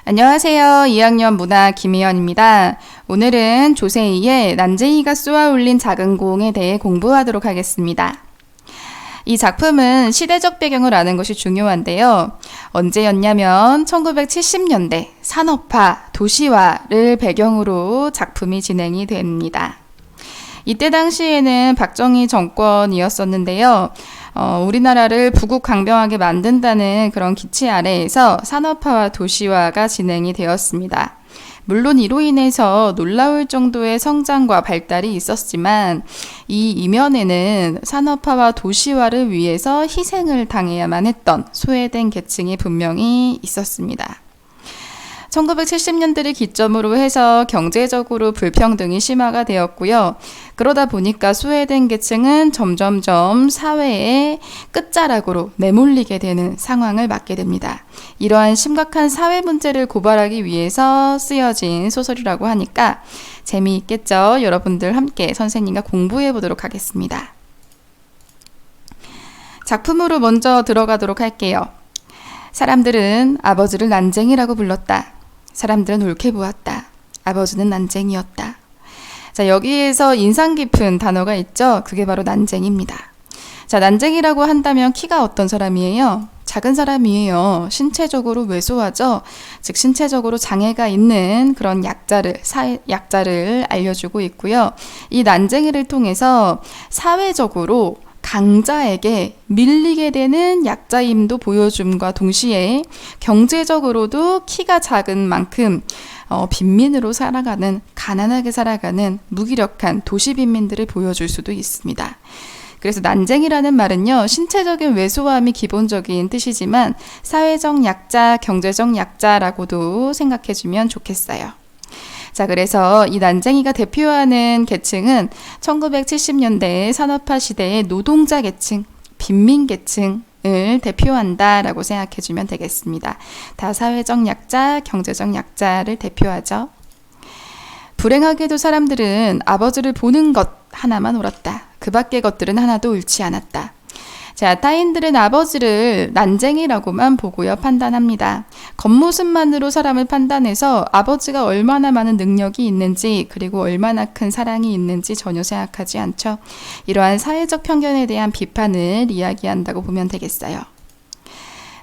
안녕하세요. 2학년 문화 김희연입니다. 오늘은 조세희의 난쟁이가 쏘아 올린 작은 공에 대해 공부하도록 하겠습니다. 이 작품은 시대적 배경을 아는 것이 중요한데요. 언제였냐면 1970년대 산업화, 도시화를 배경으로 작품이 진행이 됩니다. 이때 당시에는 박정희 정권이었었는데요. 우리나라를 부국강병하게 만든다는 그런 기치 아래에서 산업화와 도시화가 진행이 되었습니다. 물론 이로 인해서 놀라울 정도의 성장과 발달이 있었지만 이 이면에는 산업화와 도시화를 위해서 희생을 당해야만 했던 소외된 계층이 분명히 있었습니다. 1970년대를 기점으로 해서 경제적으로 불평등이 심화가 되었고요. 그러다 보니까 소외된 계층은 점점점 사회의 끝자락으로 내몰리게 되는 상황을 맞게 됩니다. 이러한 심각한 사회 문제를 고발하기 위해서 쓰여진 소설이라고 하니까 재미있겠죠? 여러분들 함께 선생님과 공부해 보도록 하겠습니다. 작품으로 먼저 들어가도록 할게요. 사람들은 아버지를 난쟁이라고 불렀다. 사람들은 옳게 보았다. 아버지는 난쟁이였다. 자, 여기에서 인상 깊은 단어가 있죠? 그게 바로 난쟁이입니다. 자, 난쟁이라고 한다면 키가 어떤 사람이에요? 작은 사람이에요. 신체적으로 왜소하죠? 즉 신체적으로 장애가 있는 그런 약자를 알려주고 있고요. 이 난쟁이를 통해서 사회적으로 강자에게 밀리게 되는 약자임도 보여줌과 동시에 경제적으로도 키가 작은 만큼 빈민으로 살아가는, 가난하게 살아가는 무기력한 도시 빈민들을 보여줄 수도 있습니다. 그래서 난쟁이라는 말은요, 신체적인 왜소함이 기본적인 뜻이지만 사회적 약자, 경제적 약자라고도 생각해주면 좋겠어요. 자, 그래서 이 난쟁이가 대표하는 계층은 1970년대 산업화 시대의 노동자 계층, 빈민 계층을 대표한다라고 생각해주면 되겠습니다. 다 사회적 약자, 경제적 약자를 대표하죠. 불행하게도 사람들은 아버지를 보는 것 하나만 옳았다. 그 밖의 것들은 하나도 옳지 않았다. 자, 타인들은 아버지를 난쟁이라고만 보고요 판단합니다. 겉모습만으로 사람을 판단해서 아버지가 얼마나 많은 능력이 있는지 그리고 얼마나 큰 사랑이 있는지 전혀 생각하지 않죠. 이러한 사회적 편견에 대한 비판을 이야기한다고 보면 되겠어요.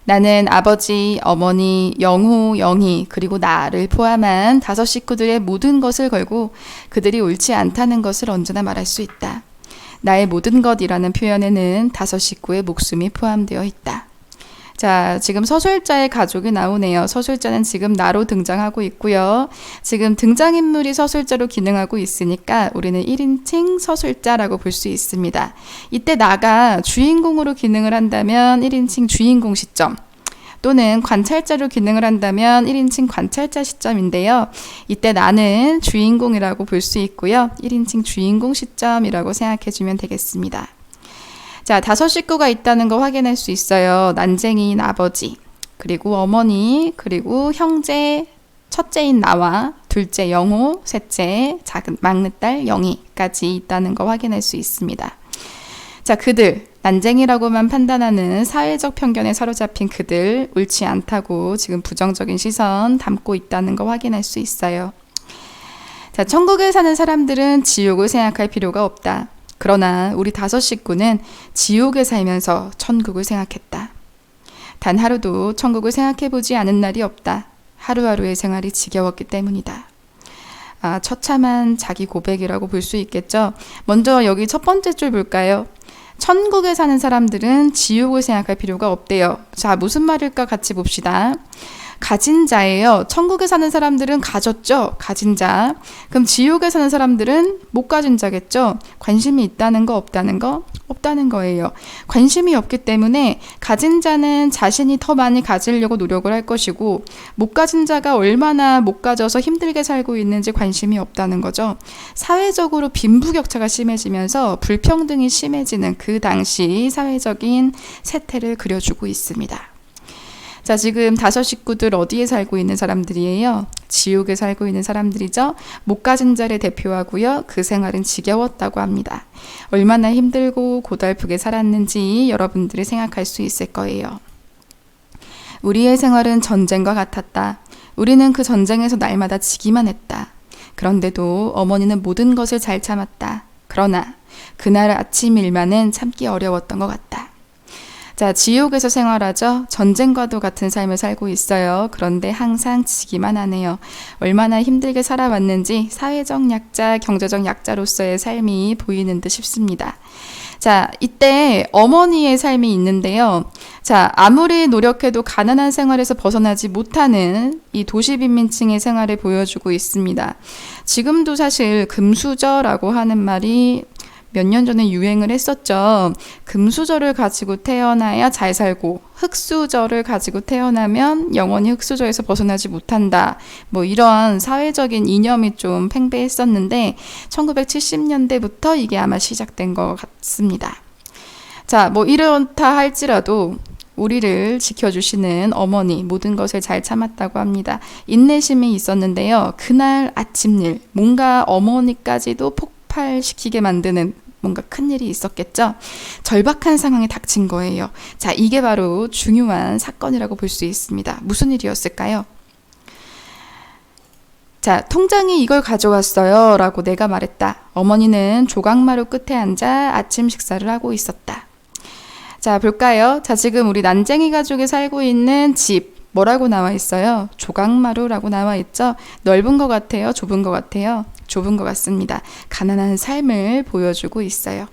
나는 아버지, 어머니, 영호, 영희 그리고 나를 포함한 5 식구들의 모든 것을 걸고 그들이 옳지 않다는 것을 언제나 말할 수 있다. 나의 모든 것이라는 표현에는 5 식구의 목숨이 포함되어 있다. 자, 지금 서술자의 가족이 나오네요. 서술자는 지금 나로 등장하고 있고요. 지금 등장인물이 서술자로 기능하고 있으니까 우리는 1인칭 서술자라고 볼 수 있습니다. 이때 나가 주인공으로 기능을 한다면 1인칭 주인공 시점, 또는 관찰자로 기능을 한다면 1인칭 관찰자 시점인데요. 이때 나는 주인공이라고 볼 수 있고요. 1인칭 주인공 시점이라고 생각해주면 되겠습니다. 자, 5 식구가 있다는 거 확인할 수 있어요. 난쟁이인 아버지, 그리고 어머니, 그리고 형제, 첫째인 나와 둘째 영호, 셋째 작은 막내딸 영희까지 있다는 거 확인할 수 있습니다. 자, 그들, 난쟁이라고만 판단하는 사회적 편견에 사로잡힌 그들, 옳지 않다고 지금 부정적인 시선 담고 있다는 거 확인할 수 있어요. 자, 천국에 사는 사람들은 지옥을 생각할 필요가 없다. 그러나 우리 5 식구는 지옥에 살면서 천국을 생각했다. 단 하루도 천국을 생각해보지 않은 날이 없다. 하루하루의 생활이 지겨웠기 때문이다. 처참한 자기 고백이라고 볼 수 있겠죠. 먼저 여기 첫 번째 줄 볼까요? 천국에 사는 사람들은 지옥을 생각할 필요가 없대요. 자, 무슨 말일까 같이 봅시다. 가진 자예요. 천국에 사는 사람들은 가졌죠. 가진 자. 그럼 지옥에 사는 사람들은 못 가진 자겠죠. 관심이 있다는 거 없다는 거? 없다는 거예요. 관심이 없기 때문에 가진 자는 자신이 더 많이 가지려고 노력을 할 것이고 못 가진 자가 얼마나 못 가져서 힘들게 살고 있는지 관심이 없다는 거죠. 사회적으로 빈부격차가 심해지면서 불평등이 심해지는 그 당시 사회적인 세태를 그려주고 있습니다. 자, 지금 5 식구들 어디에 살고 있는 사람들이에요? 지옥에 살고 있는 사람들이죠. 못 가진 자를 대표하고요. 그 생활은 지겨웠다고 합니다. 얼마나 힘들고 고달프게 살았는지 여러분들이 생각할 수 있을 거예요. 우리의 생활은 전쟁과 같았다. 우리는 그 전쟁에서 날마다 지기만 했다. 그런데도 어머니는 모든 것을 잘 참았다. 그러나 그날 아침 일만은 참기 어려웠던 것 같다. 자, 지옥에서 생활하죠. 전쟁과도 같은 삶을 살고 있어요. 그런데 항상 지기만 하네요. 얼마나 힘들게 살아왔는지 사회적 약자, 경제적 약자로서의 삶이 보이는 듯 싶습니다. 자, 이때 어머니의 삶이 있는데요. 자, 아무리 노력해도 가난한 생활에서 벗어나지 못하는 이 도시빈민층의 생활을 보여주고 있습니다. 지금도 사실 금수저라고 하는 말이 몇 년 전에 유행을 했었죠. 금수저를 가지고 태어나야 잘 살고 흙수저를 가지고 태어나면 영원히 흙수저에서 벗어나지 못한다. 뭐 이런 사회적인 이념이 좀 팽배했었는데 1970년대부터 이게 아마 시작된 것 같습니다. 자, 뭐 이렇다 할지라도 우리를 지켜주시는 어머니 모든 것을 잘 참았다고 합니다. 인내심이 있었는데요. 그날 아침일 뭔가 어머니까지도 폭발시키게 만드는 뭔가 큰일이 있었겠죠. 절박한 상황이 닥친 거예요. 자, 이게 바로 중요한 사건이라고 볼 수 있습니다. 무슨 일이었을까요? 자, 통장이 이걸 가져왔어요 라고 내가 말했다. 어머니는 조각마루 끝에 앉아 아침 식사를 하고 있었다. 자, 볼까요? 자, 지금 우리 난쟁이 가족이 살고 있는 집 뭐라고 나와 있어요? 조각마루라고 나와 있죠? 넓은 것 같아요? 좁은 것 같아요? 좁은 것 같습니다. 가난한 삶을 보여주고 있어요.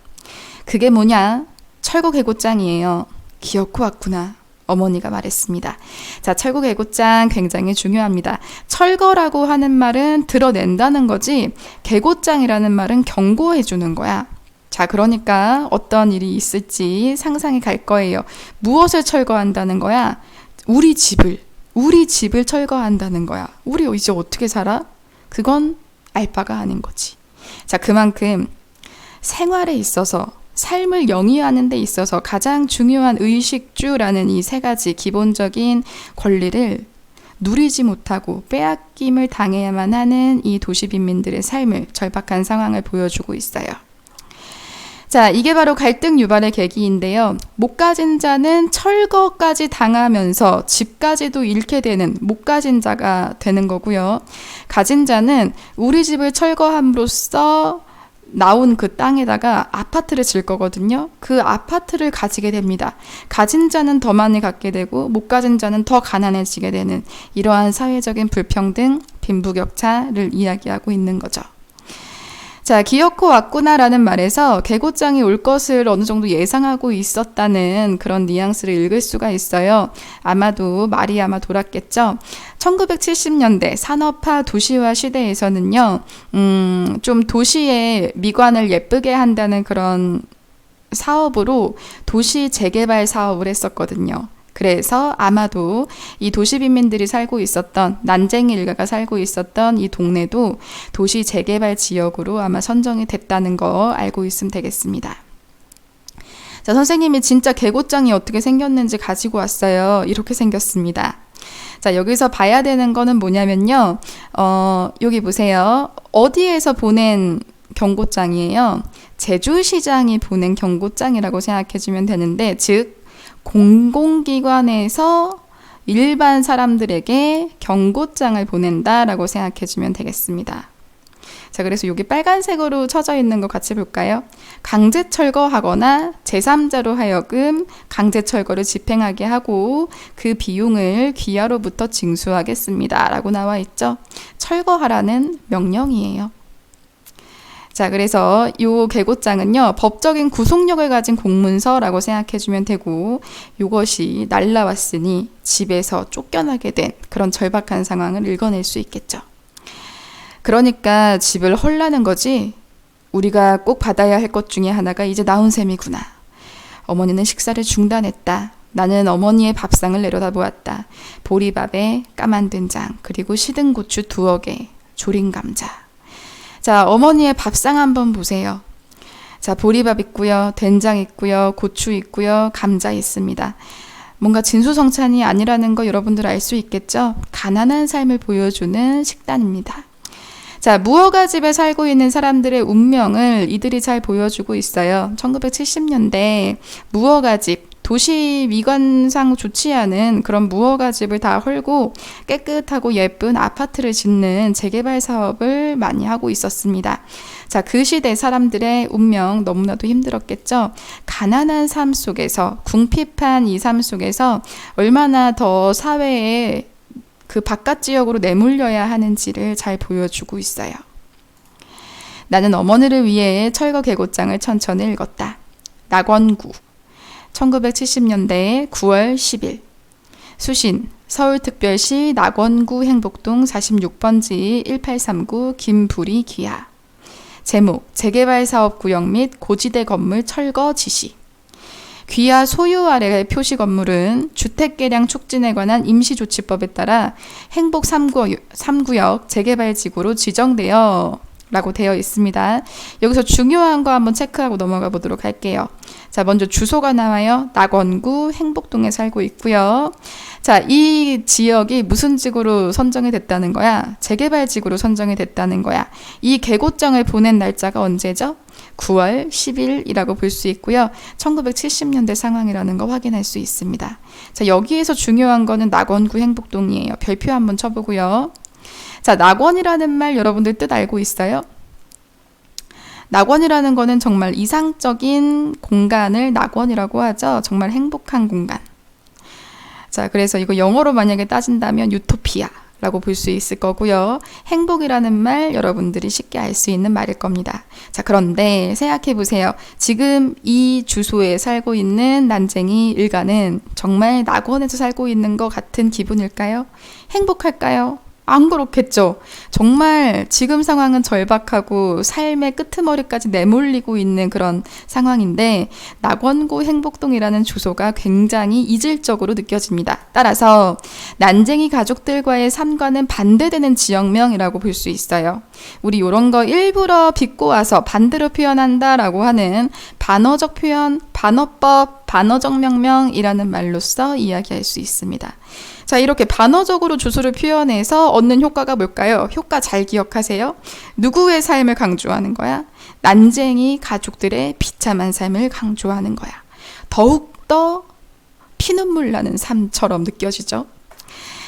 그게 뭐냐? 철거 개고장이에요. 기어코 왔구나. 어머니가 말했습니다. 자, 철거 개고장 굉장히 중요합니다. 철거라고 하는 말은 드러낸다는 거지, 개고장이라는 말은 경고해 주는 거야. 자, 그러니까 어떤 일이 있을지 상상이 갈 거예요. 무엇을 철거한다는 거야? 우리 집을 철거한다는 거야. 우리 이제 어떻게 살아? 그건 알 바가 아닌 거지. 자, 그만큼 생활에 있어서, 삶을 영위하는 데 있어서 가장 중요한 의식주라는 이 세 가지 기본적인 권리를 누리지 못하고 빼앗김을 당해야만 하는 이 도시빈민들의 삶을, 절박한 상황을 보여주고 있어요. 자, 이게 바로 갈등 유발의 계기인데요. 못 가진 자는 철거까지 당하면서 집까지도 잃게 되는 못 가진 자가 되는 거고요. 가진 자는 우리 집을 철거함으로써 나온 그 땅에다가 아파트를 질 거거든요. 그 아파트를 가지게 됩니다. 가진 자는 더 많이 갖게 되고 못 가진 자는 더 가난해지게 되는 이러한 사회적인 불평등, 빈부격차를 이야기하고 있는 거죠. 자, 기어코 왔구나라는 말에서 개고장이 올 것을 어느 정도 예상하고 있었다는 그런 뉘앙스를 읽을 수가 있어요. 아마도 말이 아마 돌았겠죠. 1970년대 산업화 도시화 시대에서는요, 좀 도시의 미관을 예쁘게 한다는 그런 사업으로 도시 재개발 사업을 했었거든요. 그래서 아마도 이 도시빈민들이 살고 있었던, 난쟁이 일가가 살고 있었던 이 동네도 도시 재개발 지역으로 아마 선정이 됐다는 거 알고 있으면 되겠습니다. 자, 선생님이 진짜 개고장이 어떻게 생겼는지 가지고 왔어요. 이렇게 생겼습니다. 자, 여기서 봐야 되는 거는 뭐냐면요. 여기 보세요. 어디에서 보낸 경고장이에요? 제주시장이 보낸 경고장이라고 생각해주면 되는데, 즉 공공기관에서 일반 사람들에게 경고장을 보낸다라고 생각해주면 되겠습니다. 자, 그래서 여기 빨간색으로 쳐져 있는 거 같이 볼까요? 강제 철거하거나 제3자로 하여금 강제 철거를 집행하게 하고 그 비용을 귀하로부터 징수하겠습니다 라고 나와 있죠. 철거하라는 명령이에요. 자, 그래서 요 개고장은요, 법적인 구속력을 가진 공문서라고 생각해주면 되고, 요것이 날라왔으니 집에서 쫓겨나게 된 그런 절박한 상황을 읽어낼 수 있겠죠. 그러니까 집을 헐라는 거지, 우리가 꼭 받아야 할 것 중에 하나가 이제 나온 셈이구나. 어머니는 식사를 중단했다. 나는 어머니의 밥상을 내려다보았다. 보리밥에 까만 된장, 그리고 시든 고추 2억에 조린 감자. 자, 어머니의 밥상 한번 보세요. 자, 보리밥 있고요, 된장 있고요, 고추 있고요, 감자 있습니다. 뭔가 진수성찬이 아니라는 거 여러분들 알 수 있겠죠? 가난한 삶을 보여주는 식단입니다. 자, 무허가 집에 살고 있는 사람들의 운명을 이들이 잘 보여주고 있어요. 1970년대 무허가 집, 도시 미관상 좋지 않은 그런 무허가 집을 다 헐고 깨끗하고 예쁜 아파트를 짓는 재개발 사업을 많이 하고 있었습니다. 자, 그 시대 사람들의 운명 너무나도 힘들었겠죠. 가난한 삶 속에서, 궁핍한 이 삶 속에서 얼마나 더 사회에 그 바깥 지역으로 내몰려야 하는지를 잘 보여주고 있어요. 나는 어머니를 위해 철거 계곡장을 천천히 읽었다. 낙원구 1970년대 9월 10일 수신 서울특별시 낙원구 행복동 46번지 1839 김부리 기하. 제목 재개발 사업 구역 및 고지대 건물 철거 지시. 귀하 소유 아래 표시 건물은 주택개량 촉진에 관한 임시조치법에 따라 행복 3구역 재개발지구로 지정되어 라고 되어 있습니다. 여기서 중요한 거 한번 체크하고 넘어가 보도록 할게요. 자, 먼저 주소가 나와요. 낙원구 행복동에 살고 있고요. 자, 이 지역이 무슨 지구로 선정이 됐다는 거야? 재개발 지구로 선정이 됐다는 거야. 이 계곡장을 보낸 날짜가 언제죠? 9월 10일이라고 볼 수 있고요. 1970년대 상황이라는 거 확인할 수 있습니다. 자, 여기에서 중요한 거는 낙원구 행복동이에요. 별표 한번 쳐보고요. 자, 낙원이라는 말 여러분들 뜻 알고 있어요? 낙원이라는 거는 정말 이상적인 공간을 낙원이라고 하죠. 정말 행복한 공간. 자, 그래서 이거 영어로 만약에 따진다면 유토피아라고 볼 수 있을 거고요. 행복이라는 말 여러분들이 쉽게 알 수 있는 말일 겁니다. 자, 그런데 생각해 보세요. 지금 이 주소에 살고 있는 난쟁이 일가는 정말 낙원에서 살고 있는 것 같은 기분일까요? 행복할까요? 안 그렇겠죠. 정말 지금 상황은 절박하고 삶의 끄트머리까지 내몰리고 있는 그런 상황인데 낙원구 행복동이라는 주소가 굉장히 이질적으로 느껴집니다. 따라서 난쟁이 가족들과의 삶과는 반대되는 지역명이라고 볼 수 있어요. 우리 이런 거 일부러 빚고 와서 반대로 표현한다라고 하는 반어적 표현, 반어법, 반어적 명명이라는 말로써 이야기할 수 있습니다. 자, 이렇게 반어적으로 주소를 표현해서 얻는 효과가 뭘까요? 효과 잘 기억하세요. 누구의 삶을 강조하는 거야? 난쟁이 가족들의 비참한 삶을 강조하는 거야. 더욱더 피눈물 나는 삶처럼 느껴지죠?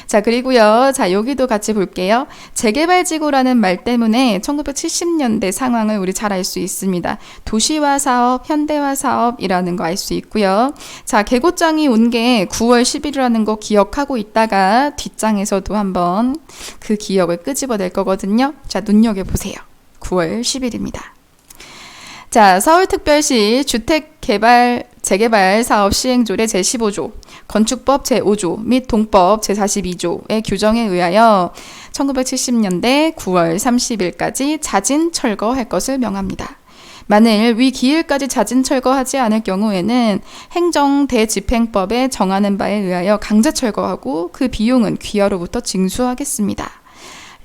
자, 그리고요. 자, 여기도 같이 볼게요. 재개발지구라는 말 때문에 1970년대 상황을 우리 잘 알 수 있습니다. 도시화 사업, 현대화 사업이라는 거 알 수 있고요. 자, 계곡장이 온 게 9월 10일이라는 거 기억하고 있다가 뒷장에서도 한번 그 기억을 끄집어낼 거거든요. 자, 눈여겨보세요. 9월 10일입니다. 자, 서울특별시 재개발 사업 시행조례 제15조, 건축법 제5조 및 동법 제42조의 규정에 의하여 1970년대 9월 30일까지 자진 철거할 것을 명합니다. 만일 위 기일까지 자진 철거하지 않을 경우에는 행정대집행법에 정하는 바에 의하여 강제 철거하고 그 비용은 귀하로부터 징수하겠습니다.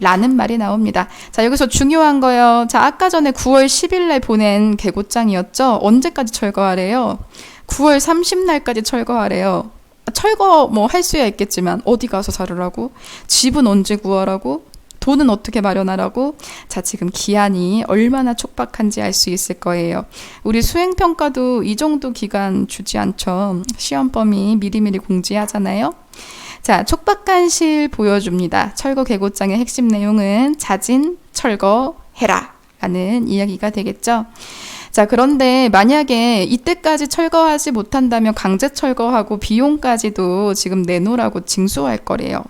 라는 말이 나옵니다. 자, 여기서 중요한 거요. 자, 아까 전에 9월 10일 날 보낸 계곡장이었죠? 언제까지 철거하래요? 9월 30날까지 철거하래요. 철거 뭐 할 수야 있겠지만 어디 가서 살으라고? 집은 언제 구하라고? 돈은 어떻게 마련하라고? 자, 지금 기한이 얼마나 촉박한지 알 수 있을 거예요. 우리 수행평가도 이 정도 기간 주지 않죠. 시험 범위 미리미리 공지하잖아요. 자, 촉박한 시일 보여줍니다. 철거 계곡장의 핵심 내용은 자진 철거해라 라는 이야기가 되겠죠. 자, 그런데 만약에 이때까지 철거하지 못한다면 강제 철거하고 비용까지도 지금 내놓으라고 징수할 거래요.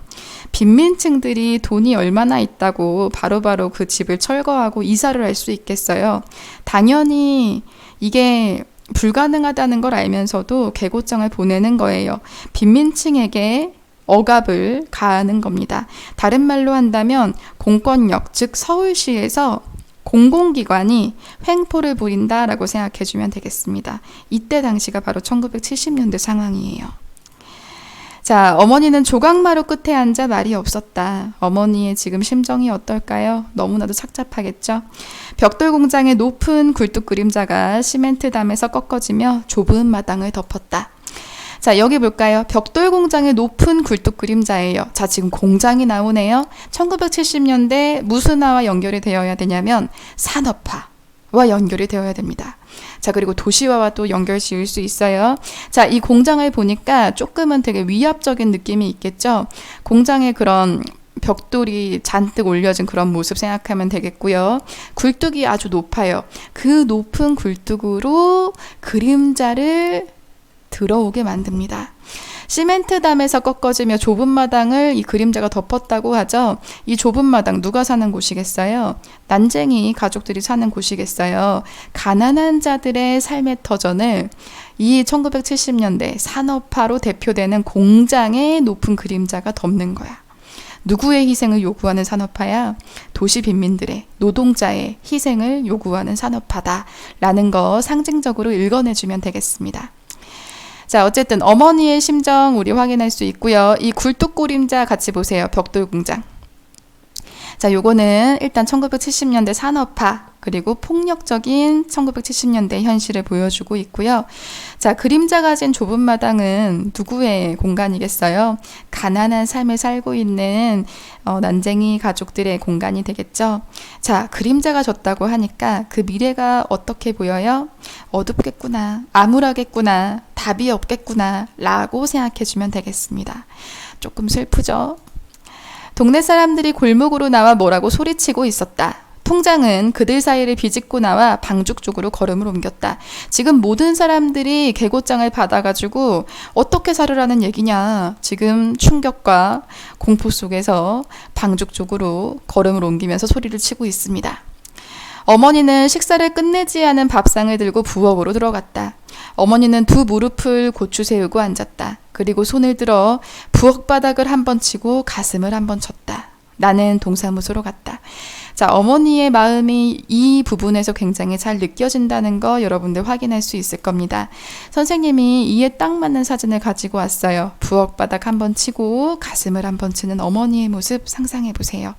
빈민층들이 돈이 얼마나 있다고 바로바로 그 집을 철거하고 이사를 할 수 있겠어요. 당연히 이게 불가능하다는 걸 알면서도 계곡장을 보내는 거예요. 빈민층에게 억압을 가하는 겁니다. 다른 말로 한다면 공권력, 즉 서울시에서 공공기관이 횡포를 부린다라고 생각해주면 되겠습니다. 이때 당시가 바로 1970년대 상황이에요. 자, 어머니는 조각마루 끝에 앉아 말이 없었다. 어머니의 지금 심정이 어떨까요? 너무나도 착잡하겠죠? 벽돌 공장의 높은 굴뚝 그림자가 시멘트담에서 꺾어지며 좁은 마당을 덮었다. 자, 여기 볼까요? 벽돌 공장의 높은 굴뚝 그림자예요. 자, 지금 공장이 나오네요. 1970년대 무슨화와 연결이 되어야 되냐면 산업화. 연결이 되어야 됩니다. 자, 그리고 도시화와 또 연결 지을 수 있어요. 자, 이 공장을 보니까 조금은 되게 위압적인 느낌이 있겠죠? 공장의 그런 벽돌이 잔뜩 올려진 그런 모습 생각하면 되겠고요. 굴뚝이 아주 높아요. 그 높은 굴뚝으로 그림자를 들어오게 만듭니다. 시멘트담에서 꺾어지며 좁은 마당을 이 그림자가 덮었다고 하죠. 이 좁은 마당 누가 사는 곳이겠어요? 난쟁이 가족들이 사는 곳이겠어요. 가난한 자들의 삶의 터전을 이 1970년대 산업화로 대표되는 공장의 높은 그림자가 덮는 거야. 누구의 희생을 요구하는 산업화야? 도시 빈민들의, 노동자의 희생을 요구하는 산업화다라는 거 상징적으로 읽어내주면 되겠습니다. 자, 어쨌든 어머니의 심정 우리 확인할 수 있고요. 이 굴뚝 그림자 같이 보세요. 벽돌 공장. 자, 요거는 일단 1970년대 산업화 그리고 폭력적인 1970년대 현실을 보여주고 있고요. 자, 그림자 가진 좁은 마당은 누구의 공간이겠어요? 가난한 삶을 살고 있는 난쟁이 가족들의 공간이 되겠죠. 자, 그림자가 졌다고 하니까 그 미래가 어떻게 보여요? 어둡겠구나, 암울하겠구나, 답이 없겠구나 라고 생각해주면 되겠습니다. 조금 슬프죠? 동네 사람들이 골목으로 나와 뭐라고 소리치고 있었다. 통장은 그들 사이를 비집고 나와 방죽 쪽으로 걸음을 옮겼다. 지금 모든 사람들이 개고장을 받아가지고 어떻게 살으라는 얘기냐. 지금 충격과 공포 속에서 방죽 쪽으로 걸음을 옮기면서 소리를 치고 있습니다. 어머니는 식사를 끝내지 않은 밥상을 들고 부엌으로 들어갔다. 어머니는 두 무릎을 고추 세우고 앉았다. 그리고 손을 들어 부엌 바닥을 한번 치고 가슴을 한번 쳤다. 나는 동사무소로 갔다. 자, 어머니의 마음이 이 부분에서 굉장히 잘 느껴진다는 거 여러분들 확인할 수 있을 겁니다. 선생님이 이에 딱 맞는 사진을 가지고 왔어요. 부엌 바닥 한번 치고 가슴을 한번 치는 어머니의 모습 상상해 보세요.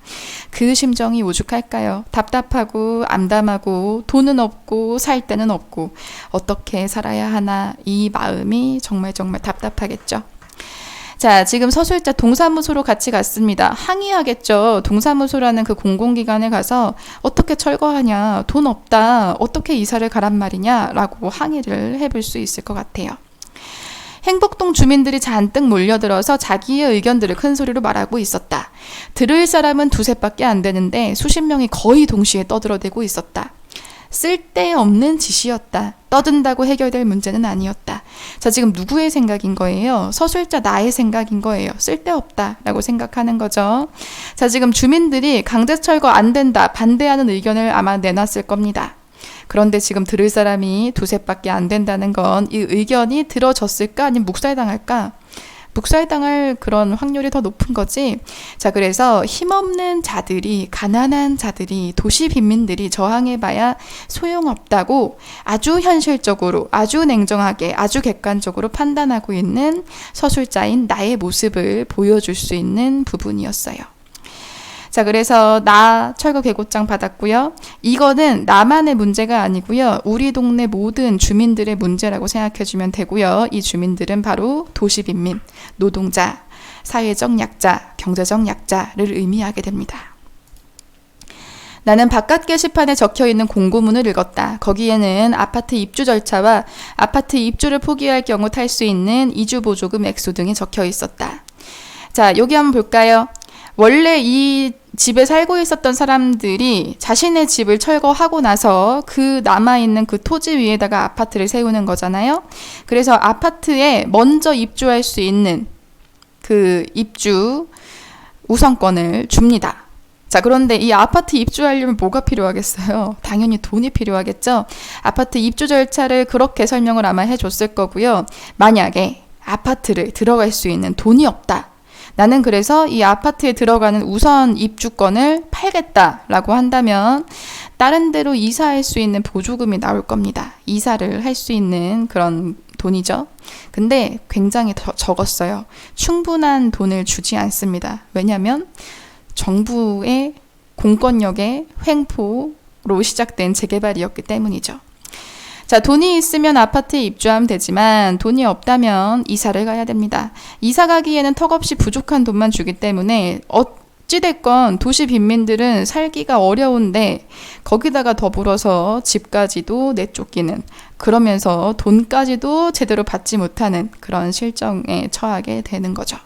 그 심정이 오죽할까요? 답답하고 암담하고 돈은 없고 살 데는 없고 어떻게 살아야 하나 이 마음이 정말 답답하겠죠. 자, 지금 서술자 동사무소로 같이 갔습니다. 항의하겠죠. 동사무소라는 그 공공기관에 가서 어떻게 철거하냐, 돈 없다, 어떻게 이사를 가란 말이냐 라고 항의를 해볼 수 있을 것 같아요. 행복동 주민들이 잔뜩 몰려들어서 자기의 의견들을 큰 소리로 말하고 있었다. 들을 사람은 두셋밖에 안 되는데 수십 명이 거의 동시에 떠들어대고 있었다. 쓸데없는 짓이었다. 떠든다고 해결될 문제는 아니었다. 자, 지금 누구의 생각인 거예요? 서술자 나의 생각인 거예요. 쓸데없다라고 생각하는 거죠. 자, 지금 주민들이 강제 철거 안 된다, 반대하는 의견을 아마 내놨을 겁니다. 그런데 지금 들을 사람이 두셋밖에 안 된다는 건 이 의견이 들어졌을까 아니면 묵살당할까? 묵살당할 그런 확률이 더 높은 거지. 자, 그래서 힘없는 자들이, 가난한 자들이, 도시 빈민들이 저항해봐야 소용없다고 아주 현실적으로, 아주 냉정하게, 아주 객관적으로 판단하고 있는 서술자인 나의 모습을 보여줄 수 있는 부분이었어요. 자, 그래서 나 철거 개고장 받았고요. 이거는 나만의 문제가 아니고요. 우리 동네 모든 주민들의 문제라고 생각해주면 되고요. 이 주민들은 바로 도시빈민, 노동자, 사회적 약자, 경제적 약자를 의미하게 됩니다. 나는 바깥 게시판에 적혀있는 공고문을 읽었다. 거기에는 아파트 입주 절차와 아파트 입주를 포기할 경우 탈 수 있는 이주보조금 액수 등이 적혀 있었다. 자, 여기 한번 볼까요? 원래 이 집에 살고 있었던 사람들이 자신의 집을 철거하고 나서 그 남아있는 그 토지 위에다가 아파트를 세우는 거잖아요. 그래서 아파트에 먼저 입주할 수 있는 그 입주 우선권을 줍니다. 자, 그런데 이 아파트 입주하려면 뭐가 필요하겠어요? 당연히 돈이 필요하겠죠. 아파트 입주 절차를 그렇게 설명을 아마 해줬을 거고요. 만약에 아파트를 들어갈 수 있는 돈이 없다. 나는 그래서 이 아파트에 들어가는 우선 입주권을 팔겠다라고 한다면 다른 데로 이사할 수 있는 보조금이 나올 겁니다. 이사를 할 수 있는 그런 돈이죠. 근데 굉장히 적었어요. 충분한 돈을 주지 않습니다. 왜냐하면 정부의 공권력의 횡포로 시작된 재개발이었기 때문이죠. 자, 돈이 있으면 아파트에 입주하면 되지만 돈이 없다면 이사를 가야 됩니다. 이사 가기에는 턱없이 부족한 돈만 주기 때문에 어찌됐건 도시 빈민들은 살기가 어려운데 거기다가 더불어서 집까지도 내쫓기는, 그러면서 돈까지도 제대로 받지 못하는 그런 실정에 처하게 되는 거죠.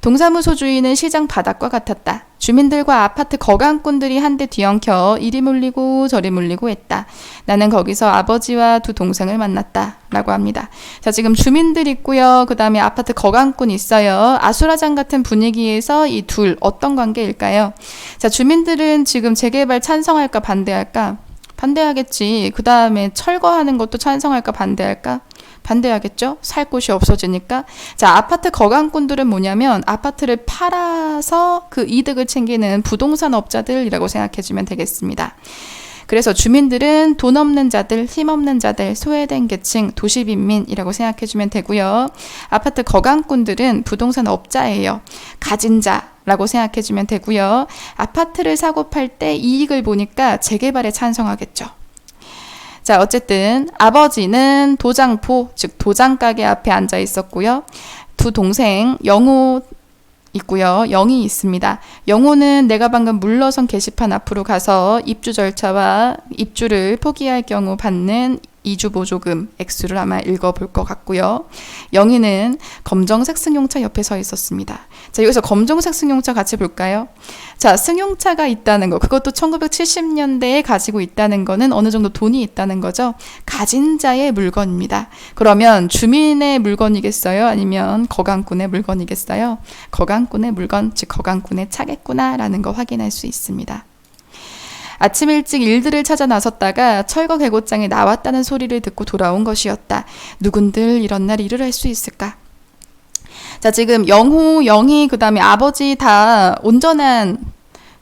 동사무소 주인은 시장 바닥과 같았다. 주민들과 아파트 거강꾼들이 한데 뒤엉켜 이리 물리고 저리 물리고 했다. 나는 거기서 아버지와 두 동생을 만났다. 라고 합니다. 자, 지금 주민들 있고요. 그 다음에 아파트 거강꾼 있어요. 아수라장 같은 분위기에서 이 둘 어떤 관계일까요? 자, 주민들은 지금 재개발 찬성할까 반대할까? 반대하겠지. 그 다음에 철거하는 것도 찬성할까 반대할까? 반대하겠죠? 살 곳이 없어지니까. 자, 아파트 거강꾼들은 뭐냐면 아파트를 팔아서 그 이득을 챙기는 부동산 업자들이라고 생각해주면 되겠습니다. 그래서 주민들은 돈 없는 자들, 힘 없는 자들, 소외된 계층, 도시빈민이라고 생각해주면 되고요. 아파트 거강꾼들은 부동산 업자예요. 가진 자라고 생각해주면 되고요. 아파트를 사고 팔 때 이익을 보니까 재개발에 찬성하겠죠. 자, 어쨌든 아버지는 도장포, 즉 도장가게 앞에 앉아 있었고요. 두 동생 영호 있고요. 영희 있습니다. 영호는 내가 방금 물러선 게시판 앞으로 가서 입주 절차와 입주를 포기할 경우 받는 이주 보조금 액수를 아마 읽어볼 것 같고요. 영희는 검정색 승용차 옆에 서 있었습니다. 자, 여기서 검정색 승용차 같이 볼까요? 자, 승용차가 있다는 거, 그것도 1970년대에 가지고 있다는 거는 어느 정도 돈이 있다는 거죠. 가진 자의 물건입니다. 그러면 주민의 물건이겠어요? 아니면 거강꾼의 물건이겠어요? 거강꾼의 물건, 즉 거강꾼의 차겠구나라는 거 확인할 수 있습니다. 아침 일찍 일들을 찾아 나섰다가 철거 개고장에 나왔다는 소리를 듣고 돌아온 것이었다. 누군들 이런 날 일을 할 수 있을까? 자, 지금 영호, 영희, 그 다음에 아버지 다 온전한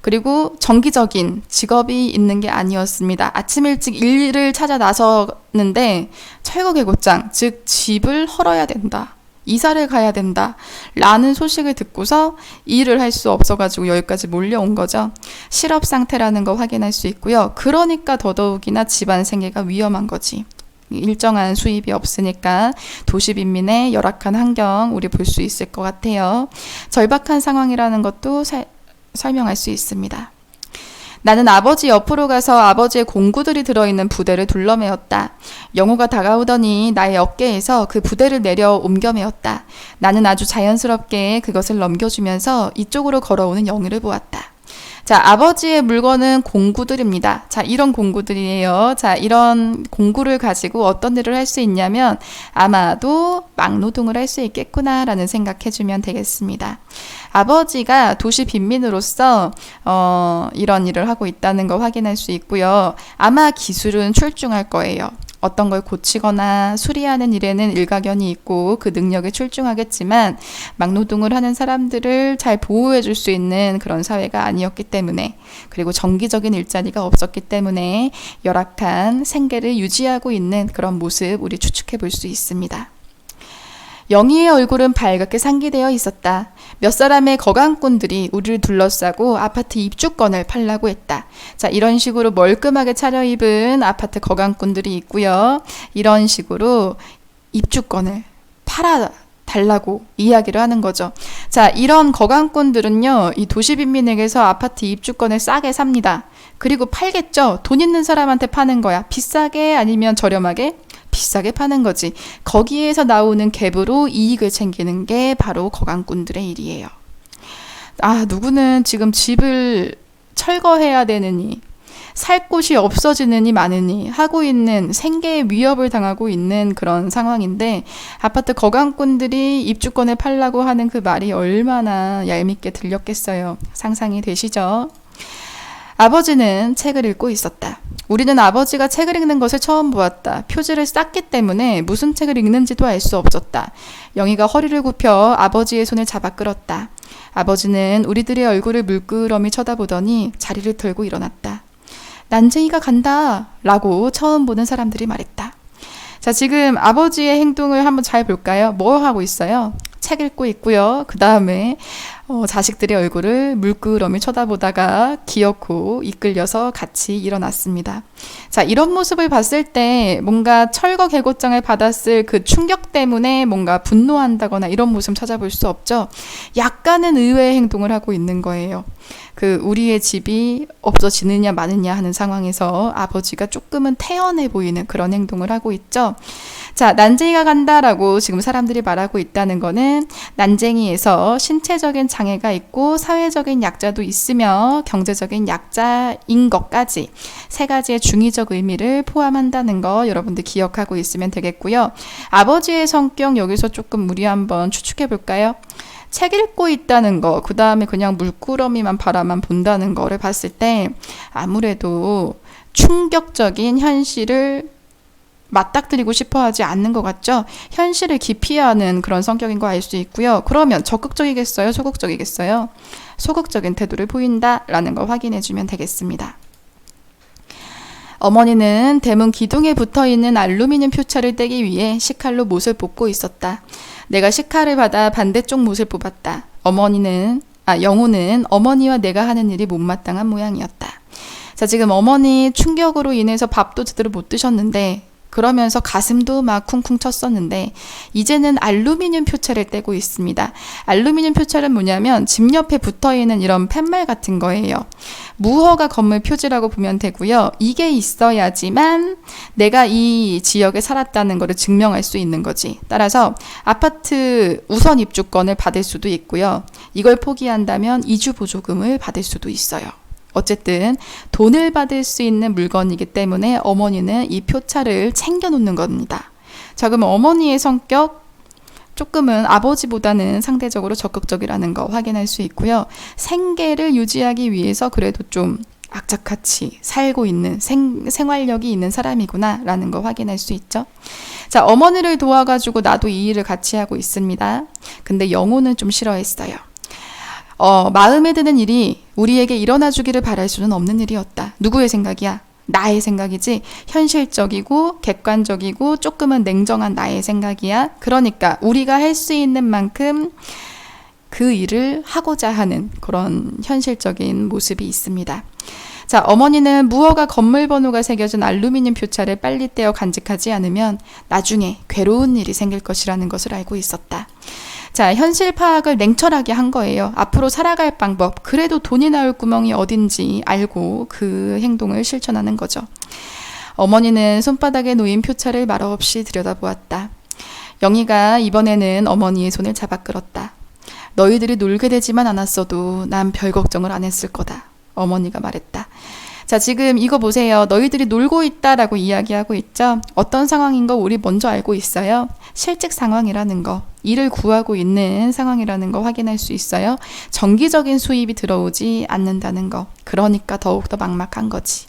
그리고 정기적인 직업이 있는 게 아니었습니다. 아침 일찍 일을 찾아 나섰는데 철거 개고장, 즉 집을 헐어야 된다. 이사를 가야 된다 라는 소식을 듣고서 일을 할 수 없어가지고 여기까지 몰려온 거죠. 실업 상태라는 거 확인할 수 있고요. 그러니까 더더욱이나 집안 생계가 위험한 거지. 일정한 수입이 없으니까 도시빈민의 열악한 환경 우리 볼 수 있을 것 같아요. 절박한 상황이라는 것도 설명할 수 있습니다. 나는 아버지 옆으로 가서 아버지의 공구들이 들어있는 부대를 둘러매었다. 영호가 다가오더니 나의 어깨에서 그 부대를 내려 옮겨 매었다. 나는 아주 자연스럽게 그것을 넘겨주면서 이쪽으로 걸어오는 영희를 보았다. 자, 아버지의 물건은 공구들입니다. 자, 이런 공구들이에요. 자, 이런 공구를 가지고 어떤 일을 할 수 있냐면 아마도 막노동을 할 수 있겠구나라는 생각해주면 되겠습니다. 아버지가 도시 빈민으로서 이런 일을 하고 있다는 거 확인할 수 있고요. 아마 기술은 출중할 거예요. 어떤 걸 고치거나 수리하는 일에는 일가견이 있고 그 능력이 출중하겠지만 막노동을 하는 사람들을 잘 보호해 줄 수 있는 그런 사회가 아니었기 때문에, 그리고 정기적인 일자리가 없었기 때문에 열악한 생계를 유지하고 있는 그런 모습 우리 추측해 볼 수 있습니다. 영희의 얼굴은 밝게 상기되어 있었다. 몇 사람의 거강꾼들이 우리를 둘러싸고 아파트 입주권을 팔라고 했다. 자, 이런 식으로 멀끔하게 차려입은 아파트 거강꾼들이 있고요. 이런 식으로 입주권을 팔아달라고 이야기를 하는 거죠. 자, 이런 거강꾼들은요, 이 도시빈민에게서 아파트 입주권을 싸게 삽니다. 그리고 팔겠죠. 돈 있는 사람한테 파는 거야. 비싸게 아니면 저렴하게? 비싸게 파는 거지. 거기에서 나오는 갭으로 이익을 챙기는 게 바로 거강꾼들의 일이에요. 아, 누구는 지금 집을 철거해야 되느니, 살 곳이 없어지느니 마느니 하고 있는 생계에 위협을 당하고 있는 그런 상황인데, 아파트 거강꾼들이 입주권을 팔라고 하는 그 말이 얼마나 얄밉게 들렸겠어요. 상상이 되시죠? 아버지는 책을 읽고 있었다. 우리는 아버지가 책을 읽는 것을 처음 보았다. 표지를 쌌기 때문에 무슨 책을 읽는지도 알 수 없었다. 영희가 허리를 굽혀 아버지의 손을 잡아 끌었다. 아버지는 우리들의 얼굴을 물끄러미 쳐다보더니 자리를 털고 일어났다. 난쟁이가 간다 라고 처음 보는 사람들이 말했다. 자, 지금 아버지의 행동을 한번 잘 볼까요? 뭐 하고 있어요? 책 읽고 있고요. 그 다음에 자식들의 얼굴을 물끄러미 쳐다보다가 기어코 이끌려서 같이 일어났습니다. 자, 이런 모습을 봤을 때 뭔가 철거 개고장을 받았을 그 충격 때문에 뭔가 분노한다거나 이런 모습 찾아볼 수 없죠. 약간은 의외의 행동을 하고 있는 거예요. 우리의 집이 없어지느냐 마느냐 하는 상황에서 아버지가 조금은 태연해 보이는 그런 행동을 하고 있죠. 자, 난쟁이가 간다라고 지금 사람들이 말하고 있다는 거는 난쟁이에서 신체적인 장애가 있고 사회적인 약자도 있으며 경제적인 약자인 것까지 세 가지의 중의적 의미를 포함한다는 거 여러분들 기억하고 있으면 되겠고요. 아버지의 성격 여기서 조금 우리 한번 추측해 볼까요? 책 읽고 있다는 거, 그 다음에 그냥 물끄러미만 바라만 본다는 거를 봤을 때 아무래도 충격적인 현실을 맞닥뜨리고 싶어 하지 않는 것 같죠? 현실을 기피하는 그런 성격인 거 알 수 있고요. 그러면 적극적이겠어요? 소극적이겠어요? 소극적인 태도를 보인다라는 거 확인해 주면 되겠습니다. 어머니는 대문 기둥에 붙어있는 알루미늄 표차를 떼기 위해 식칼로 못을 뽑고 있었다. 내가 식칼을 받아 반대쪽 못을 뽑았다. 영호는 어머니와 내가 하는 일이 못마땅한 모양이었다. 자, 지금 어머니 충격으로 인해서 밥도 제대로 못 드셨는데 그러면서 가슴도 막 쿵쿵 쳤었는데 이제는 알루미늄 표차를 떼고 있습니다. 알루미늄 표차는 뭐냐면 집 옆에 붙어있는 이런 팻말 같은 거예요. 무허가 건물 표지라고 보면 되고요. 이게 있어야지만 내가 이 지역에 살았다는 것을 증명할 수 있는 거지. 따라서 아파트 우선 입주권을 받을 수도 있고요. 이걸 포기한다면 이주 보조금을 받을 수도 있어요. 어쨌든 돈을 받을 수 있는 물건이기 때문에 어머니는 이 표차를 챙겨놓는 겁니다. 자, 그러면 어머니의 성격 조금은 아버지보다는 상대적으로 적극적이라는 거 확인할 수 있고요. 생계를 유지하기 위해서 그래도 좀 악착같이 살고 있는 생활력이 있는 사람이구나 라는 거 확인할 수 있죠. 자, 어머니를 도와가지고 나도 이 일을 같이 하고 있습니다. 근데 영호는 좀 싫어했어요. 마음에 드는 일이 우리에게 일어나 주기를 바랄 수는 없는 일이었다. 누구의 생각이야? 나의 생각이지. 현실적이고 객관적이고 조금은 냉정한 나의 생각이야. 그러니까 우리가 할 수 있는 만큼 그 일을 하고자 하는 그런 현실적인 모습이 있습니다. 자, 어머니는 무허가 건물 번호가 새겨진 알루미늄 표차를 빨리 떼어 간직하지 않으면 나중에 괴로운 일이 생길 것이라는 것을 알고 있었다. 자, 현실 파악을 냉철하게 한 거예요. 앞으로 살아갈 방법, 그래도 돈이 나올 구멍이 어딘지 알고 그 행동을 실천하는 거죠. 어머니는 손바닥에 놓인 표차를 말없이 들여다보았다. 영희가 이번에는 어머니의 손을 잡아 끌었다. 너희들이 놀게 되지만 않았어도 난 별 걱정을 안 했을 거다. 어머니가 말했다. 자, 지금 이거 보세요. 너희들이 놀고 있다라고 이야기하고 있죠. 어떤 상황인 거 우리 먼저 알고 있어요. 실직 상황이라는 거, 일을 구하고 있는 상황이라는 거 확인할 수 있어요. 정기적인 수입이 들어오지 않는다는 거. 그러니까 더욱더 막막한 거지.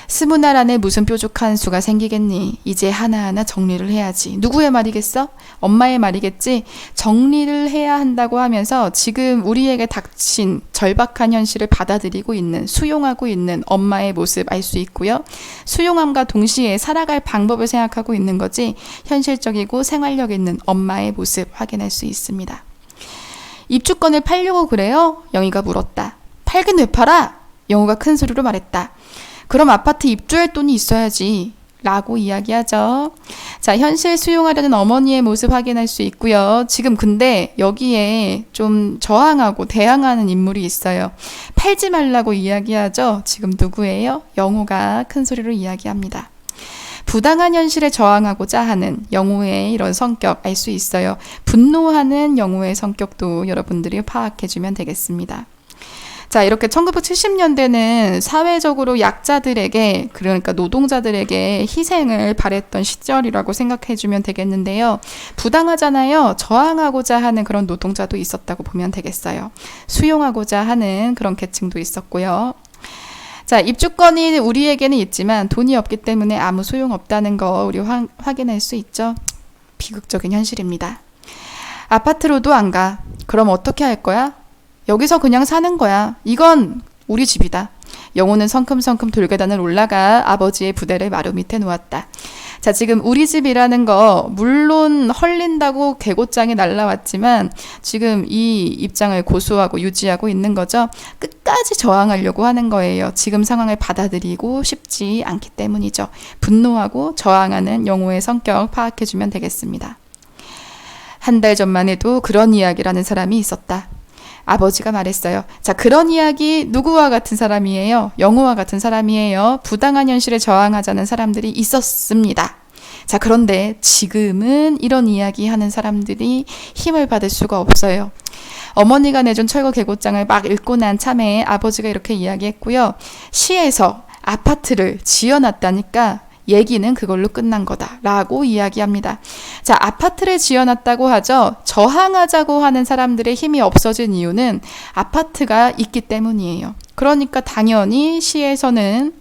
20날 안에 무슨 뾰족한 수가 생기겠니? 이제 하나하나 정리를 해야지. 누구의 말이겠어? 엄마의 말이겠지? 정리를 해야 한다고 하면서 지금 우리에게 닥친 절박한 현실을 받아들이고 있는, 수용하고 있는 엄마의 모습 알 수 있고요. 수용함과 동시에 살아갈 방법을 생각하고 있는 거지 현실적이고 생활력 있는 엄마의 모습 확인할 수 있습니다. 입주권을 팔려고 그래요? 영희가 물었다. 팔긴 왜 팔아? 영호가 큰 소리로 말했다. 그럼 아파트 입주할 돈이 있어야지 라고 이야기하죠. 자, 현실 수용하려는 어머니의 모습 확인할 수 있고요. 지금 근데 여기에 좀 저항하고 대항하는 인물이 있어요. 팔지 말라고 이야기하죠. 지금 누구예요? 영호가 큰 소리로 이야기합니다. 부당한 현실에 저항하고자 하는 영호의 이런 성격 알 수 있어요. 분노하는 영호의 성격도 여러분들이 파악해주면 되겠습니다. 자, 이렇게 1970년대는 사회적으로 약자들에게, 그러니까 노동자들에게 희생을 바랬던 시절이라고 생각해주면 되겠는데요. 부당하잖아요. 저항하고자 하는 그런 노동자도 있었다고 보면 되겠어요. 수용하고자 하는 그런 계층도 있었고요. 자, 입주권이 우리에게는 있지만 돈이 없기 때문에 아무 소용없다는 거 우리 확인할 수 있죠. 비극적인 현실입니다. 아파트로도 안 가. 그럼 어떻게 할 거야? 여기서 그냥 사는 거야. 이건 우리 집이다. 영호는 성큼성큼 돌계단을 올라가 아버지의 부대를 마루 밑에 놓았다. 자, 지금 우리 집이라는 거 물론 헐린다고 계고장이 날라왔지만 지금 이 입장을 고수하고 유지하고 있는 거죠. 끝까지 저항하려고 하는 거예요. 지금 상황을 받아들이고 싶지 않기 때문이죠. 분노하고 저항하는 영호의 성격 파악해주면 되겠습니다. 한 달 전만 해도 그런 이야기를 하는 사람이 있었다. 아버지가 말했어요. 자, 그런 이야기 누구와 같은 사람이에요? 영호와 같은 사람이에요. 부당한 현실에 저항하자는 사람들이 있었습니다. 자, 그런데 지금은 이런 이야기 하는 사람들이 힘을 받을 수가 없어요. 어머니가 내준 철거 계곡장을 막 읽고 난 참에 아버지가 이렇게 이야기했고요. 시에서 아파트를 지어놨다니까 얘기는 그걸로 끝난 거다라고 이야기합니다. 자, 아파트를 지어놨다고 하죠. 저항하자고 하는 사람들의 힘이 없어진 이유는 아파트가 있기 때문이에요. 그러니까 당연히 시에서는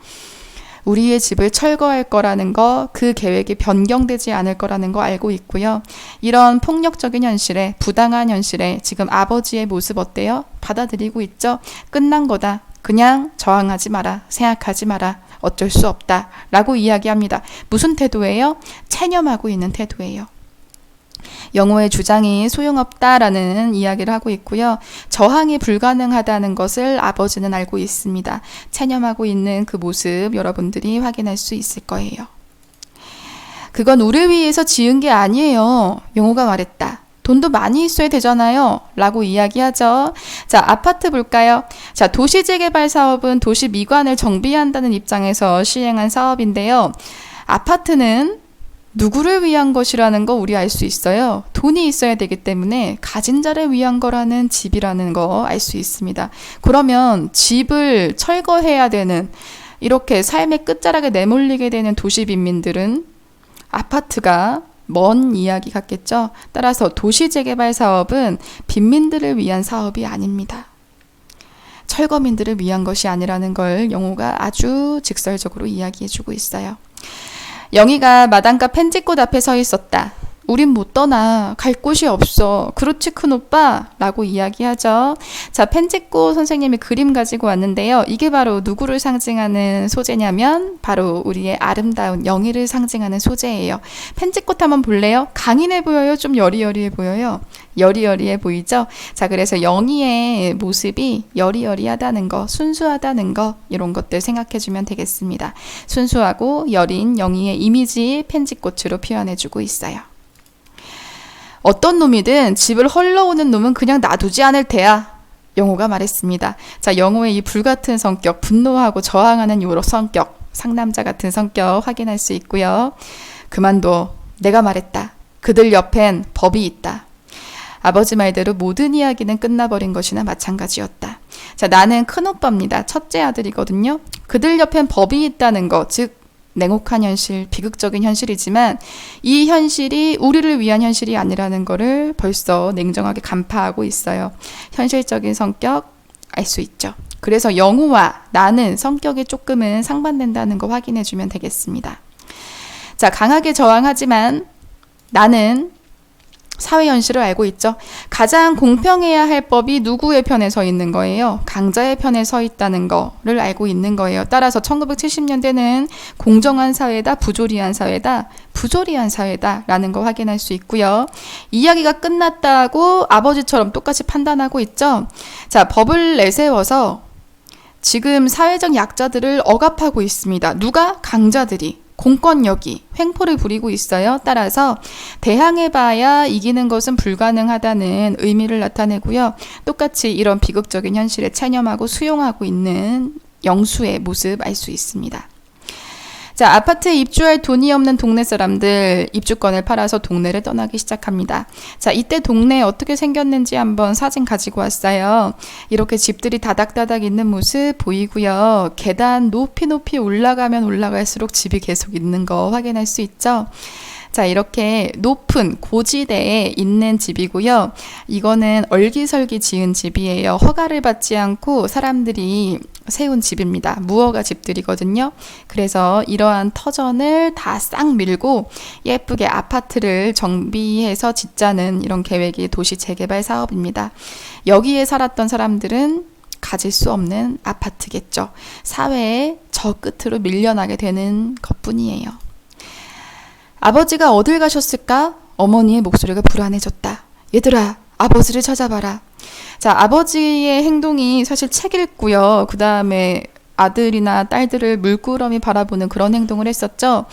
우리의 집을 철거할 거라는 거, 그 계획이 변경되지 않을 거라는 거 알고 있고요. 이런 폭력적인 현실에, 부당한 현실에 지금 아버지의 모습 어때요? 받아들이고 있죠? 끝난 거다. 그냥 저항하지 마라. 생각하지 마라. 어쩔 수 없다. 라고 이야기합니다. 무슨 태도예요? 체념하고 있는 태도예요. 영호의 주장이 소용없다라는 이야기를 하고 있고요. 저항이 불가능하다는 것을 아버지는 알고 있습니다. 체념하고 있는 그 모습 여러분들이 확인할 수 있을 거예요. 그건 우리 위해서 지은 게 아니에요. 영호가 말했다. 돈도 많이 있어야 되잖아요. 라고 이야기하죠. 자, 아파트 볼까요? 자, 도시재개발 사업은 도시 미관을 정비한다는 입장에서 시행한 사업인데요. 아파트는 누구를 위한 것이라는 거 우리 알 수 있어요. 돈이 있어야 되기 때문에 가진 자를 위한 거라는 집이라는 거 알 수 있습니다. 그러면 집을 철거해야 되는, 이렇게 삶의 끝자락에 내몰리게 되는 도시 빈민들은 아파트가 먼 이야기 같겠죠. 따라서 도시재개발 사업은 빈민들을 위한 사업이 아닙니다. 철거민들을 위한 것이 아니라는 걸 영호가 아주 직설적으로 이야기해주고 있어요. 영희가 마당가 펜지꽃 앞에 서 있었다. 우린 못 떠나. 갈 곳이 없어. 그렇지 큰오빠? 라고 이야기하죠. 자, 펜지꽃 선생님이 그림 가지고 왔는데요. 이게 바로 누구를 상징하는 소재냐면 바로 우리의 아름다운 영희를 상징하는 소재예요. 펜지꽃 한번 볼래요? 강인해 보여요? 좀 여리여리해 보여요? 여리여리해 보이죠? 자, 그래서 영희의 모습이 여리여리하다는 거, 순수하다는 거, 이런 것들 생각해주면 되겠습니다. 순수하고 여린 영희의 이미지 펜지꽃으로 표현해주고 있어요. 어떤 놈이든 집을 헐러오는 놈은 그냥 놔두지 않을 테야. 영호가 말했습니다. 자, 영호의 이 불같은 성격, 분노하고 저항하는 요런 성격, 상남자 같은 성격 확인할 수 있고요. 그만둬. 내가 말했다. 그들 옆엔 법이 있다. 아버지 말대로 모든 이야기는 끝나버린 것이나 마찬가지였다. 자, 나는 큰오빠입니다. 첫째 아들이거든요. 그들 옆엔 법이 있다는 것, 즉 냉혹한 현실, 비극적인 현실이지만 이 현실이 우리를 위한 현실이 아니라는 거를 벌써 냉정하게 간파하고 있어요. 현실적인 성격 알 수 있죠. 그래서 영호와 나는 성격이 조금은 상반된다는 거 확인해주면 되겠습니다. 자, 강하게 저항하지만 나는 사회 현실을 알고 있죠. 가장 공평해야 할 법이 누구의 편에 서 있는 거예요? 강자의 편에 서 있다는 거를 알고 있는 거예요. 따라서 1970년대는 공정한 사회다, 부조리한 사회다, 부조리한 사회다라는 거 확인할 수 있고요. 이야기가 끝났다고 아버지처럼 똑같이 판단하고 있죠. 자, 법을 내세워서 지금 사회적 약자들을 억압하고 있습니다. 누가? 강자들이. 공권력이 횡포를 부리고 있어요. 따라서 대항해봐야 이기는 것은 불가능하다는 의미를 나타내고요. 똑같이 이런 비극적인 현실에 체념하고 수용하고 있는 영수의 모습 알 수 있습니다. 자, 아파트에 입주할 돈이 없는 동네 사람들 입주권을 팔아서 동네를 떠나기 시작합니다. 자, 이때 동네 어떻게 생겼는지 한번 사진 가지고 왔어요. 이렇게 집들이 다닥다닥 있는 모습 보이고요. 계단 높이 올라가면 올라갈수록 집이 계속 있는 거 확인할 수 있죠. 자, 이렇게 높은 고지대에 있는 집이고요. 이거는 얼기설기 지은 집이에요. 허가를 받지 않고 사람들이 세운 집입니다. 무허가 집들이거든요. 그래서 이러한 터전을 다 싹 밀고 예쁘게 아파트를 정비해서 짓자는 이런 계획이 도시 재개발 사업입니다. 여기에 살았던 사람들은 가질 수 없는 아파트겠죠. 사회의 저 끝으로 밀려나게 되는 것뿐이에요. 아버지가 어딜 가셨을까? 어머니의 목소리가 불안해졌다. 얘들아, 아버지를 찾아봐라. 자, 아버지의 행동이 사실 책 읽고요. 그 다음에 아들이나 딸들을 물끄러미 바라보는 그런 행동을 했었죠.